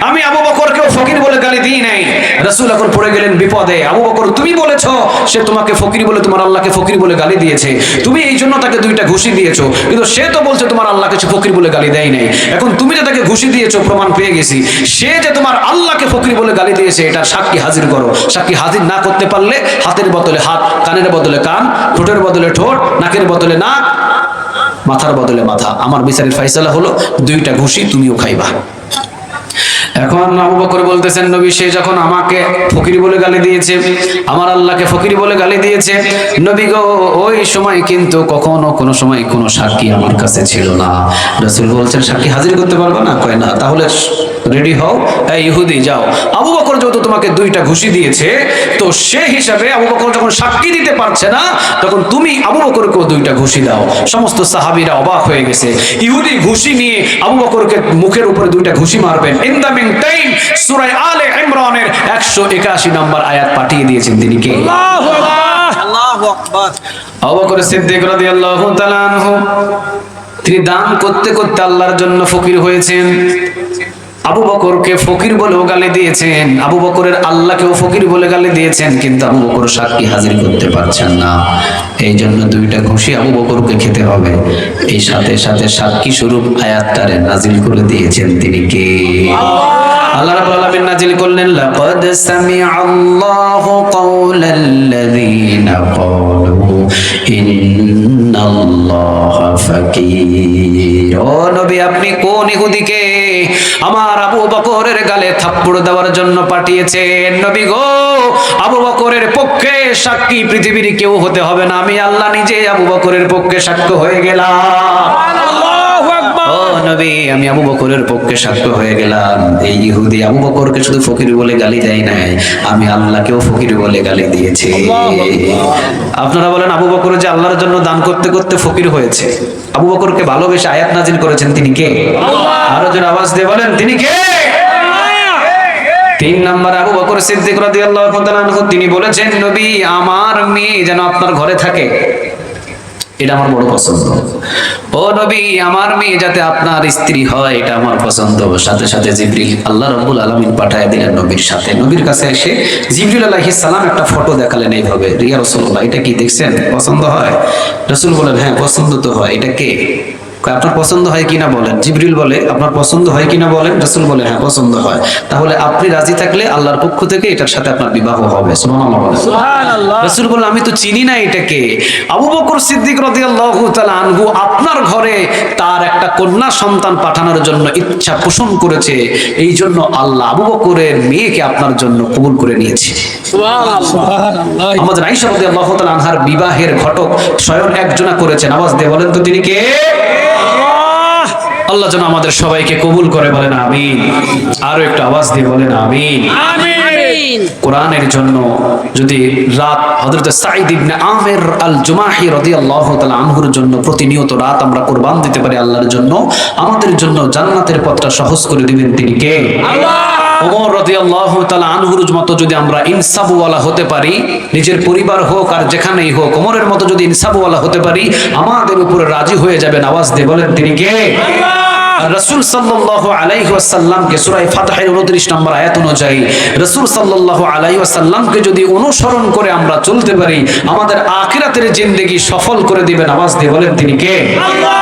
আমি আবু বকরকেও ফকির বলে গালি দিই নাই। রাসূল এখন পড়ে গেলেন বিপদে। আবু বকর, তুমি বলেছো সে তোমাকে ফকির বলে, তোমার আল্লাহকে ফকির বলে গালি দিয়েছে, তুমি এই জন্য তাকে দুইটা ঘুষি দিয়েছো, কিন্তু সে তো বলছে তোমার আল্লাহকে সে ফকির বলে গালি দেয় নাই। এখন তুমি যে তাকে ঘুষি দিয়েছো, প্রমাণ পেয়ে গেছি, সে যে তোমার আল্লাহকে ফকির বলে গালি দিয়েছে, এটার সাক্ষী হাজির করো। সাক্ষী হাজির না করতে পারলে হাতের বদলে হাত, কানের বদলে কান, ঠোঁটের বদলে ঠোঁট, নাকের বদলে নাক, মাথার বদলে মাথা। আমার বিচারের ফয়সালা হলো দুইটা ঘুষি তুমিও খাইবা। এখন আবু বকর বলতেছেন, নবী, সে যখন আমাকে ফকির বলে গালি দিয়েছে, আমার আল্লাহকে ফকির বলে গালি দিয়েছে, নবী গো, ওই সময় কিন্তু কখনো কোনো সময় কোনো সাক্ষী আমার কাছে ছিল না। রাসূল বলছেন, সাক্ষী হাজির করতে পারবে না? কয় না। তাহলে রেডি হও, এই ইহুদি যাও, আবু বকর যেহেতু তোমাকে দুইটা ঘুষি দিয়েছে, তো সে হিসাবে আবু বকর যখন সাক্ষী দিতে পারছে না, তখন তুমি আবু বকরকেও দুইটা ঘুষি দাও। সমস্ত সাহাবীরা অবাক হয়ে গেছে। ইহুদি ঘুষি নিয়ে আবু বকরকে মুখের উপরে দুইটা ঘুষি মারবেন। সূরা আলে ইমরানের 181 নম্বর আয়াত পাঠিয়ে দিয়েছেন। তিনি কে? আল্লাহু আকবার। আবু বকর সিদ্দিক রাদিয়াল্লাহু তাআলা আনহু, তিনি দান করতে করতে আল্লাহর জন্য ফকির হয়েছেন। আবু বকরকে ফকির বলেও গালি দিয়েছেন, আবু বকরের আল্লাহকেও ফকির বলে গালি দিয়েছেন, কিন্তু আবু বকর সাক্ষী হাজির করতে পারছেন না। এই জন্য দুইটা ঘুষি আবু বকরকে খেতে হবে। এই সাথে সাথে সাক্ষী স্বরূপ আয়াতটারে নাজিল করে দিয়েছেন। তিনি কে? আল্লাহ রাব্বুল আলামিন নাজিল করলেন, লাকাদ সামিআল্লাহু কাওলাল্লাযীনা ক্বালু ইন্নাল্লাহা ফাকীর। ও নবী, আপনি কোন ইহুদিকে আমার আবু বকরের গালে থাপ্পড় দেওয়ার জন্য পাঠিয়েছেন? নবী গো, আবু বকরের পক্ষে সাক্ষী পৃথিবীর কেউ হতে হবে না, আমি আল্লাহ নিজে আবু বকরের পক্ষে সাক্ষ্য হয়ে গেলাম। ও নবী, আমি আবু বকরের পক্ষে সাক্ষ্য হয়ে গেলাম। এই ইহুদি আবু বকরকে শুধু ফকির বলে গালি দেয় নাই, আমি আল্লাহকেও ফকির বলে গালি দিয়েছি। আপনারা বলেন, আবু বকর যে আল্লাহর জন্য দান করতে করতে ফকির হয়েছে, আবু বকরকে ভালোবেসে আয়াত নাজিল করেছেন, তিনি কে? আরো জোরে আওয়াজ দিয়ে বলেন, তিনি কে? 3 নম্বর আবু বকর সিদ্দিক রাদিয়াল্লাহু তাআলা আনহু, তিনি বলেছেন, নবী, আমার মেয়ে যেন আপনার ঘরে থাকে, এটা আমার বড় পছন্দ। ও নবী, আমার মেয়ে যাতে আপনার স্ত্রী হয়, এটা আমার পছন্দ। সাথে সাথে জিবরিল, আল্লাহ রাব্বুল আলামিন পাঠায় দিলেন নবীর সাথে। নবীর কাছে এসে জিবরিল আলাইহিস সালাম একটা ফটো দেখালেন এইভাবে, ইয়া রাসূলুল্লাহ, এটা কি দেখছেন, পছন্দ হয়? রাসূল বলেন, হ্যাঁ পছন্দ তো হয়। এটা কে? আপনার পছন্দ হয় কিনা বলেন। জিবরিল বলে, আপনার পছন্দ হয় কিনা বলেন। রাসূল বলে, হ্যাঁ পছন্দ হয়। তাহলে আপনি রাজি থাকলে আল্লাহর পক্ষ থেকে এটার সাথে আপনার বিবাহ হবে। সুবহানাল্লাহ বলেন। সুবহানাল্লাহ। রাসূল বলে, আমি তো চিনি না এটাকে। আবু বকর সিদ্দিক রাদিয়াল্লাহু তাআলা আনহু আপনার ঘরে তার একটা কন্যা সন্তান পাঠানোর জন্য ইচ্ছা পোষণ করেছে, এই জন্য আল্লাহ আবু বকরের মেয়েকে আপনার জন্য কবুল করে নিয়েছে। সুবহানাল্লাহ। আমাদের আয়েশা রাদিয়াল্লাহু তাআলা আনহার বিবাহের ঘটক স্বয়ং একজনা করেছেন। আওয়াজ দিয়ে বলেন তো, তিনি কে? আল্লাহ যেন আমাদের সবাইকে কবুল করে, বলেন আমিন। আরো একটু আওয়াজ দিয়ে বলেন আমিন। আমিন। কোরআনের জন্য যদি রাত হযরত সাঈদ ইবনে আমির আল জুমাহি রাদিয়াল্লাহু তাআলা আনহুর জন্য প্রতিনিয়ত রাত আমরা কুরবান দিতে পারি আল্লাহর জন্য, আমাদের জন্য জান্নাতের পথটা সহজ করে দিবেন। তিনি কে? আল্লাহ। ওমর রাদিয়াল্লাহু তাআলা আনহুর মতো যদি আমরা ইনসাফওয়ালা হতে পারি, নিজের পরিবার হোক আর যেখানেই হোক, ওমরের মতো যদি ইনসাফওয়ালা হতে পারি, আমাদের উপরে রাজি হয়ে যাবেন। আওয়াজ দিয়ে বলেন, তিনি কে? আল্লাহ। রাসূল সাল্লাল্লাহু আলাইহি ওয়াসাল্লামকে সূরা ফাতহের 29 নম্বর আয়াত অনুযায়ী রাসূল সাল্লাল্লাহু আলাইহি ওয়াসাল্লামকে যদি অনুসরণ করে আমরা চলতে পারি, আমাদের আখিরাতের জিন্দেগি সফল করে দিবেন। আওয়াজ দিয়ে বলেন, তিনি কে? আল্লাহ।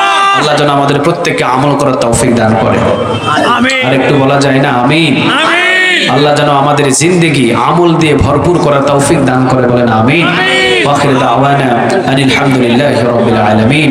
আল্লাহ যেন আমাদের প্রত্যেককে আমল করার তৌফিক দান করে। আর একটু বলা যায় না আমিন? আল্লাহ যেন আমাদের জিন্দেগি আমল দিয়ে ভরপুর করার তৌফিক দান করে, বলেন আমিন। ওয়া আখিরু দাওয়ানা আনিল হামদুলিল্লাহি রাব্বিল আলামিন।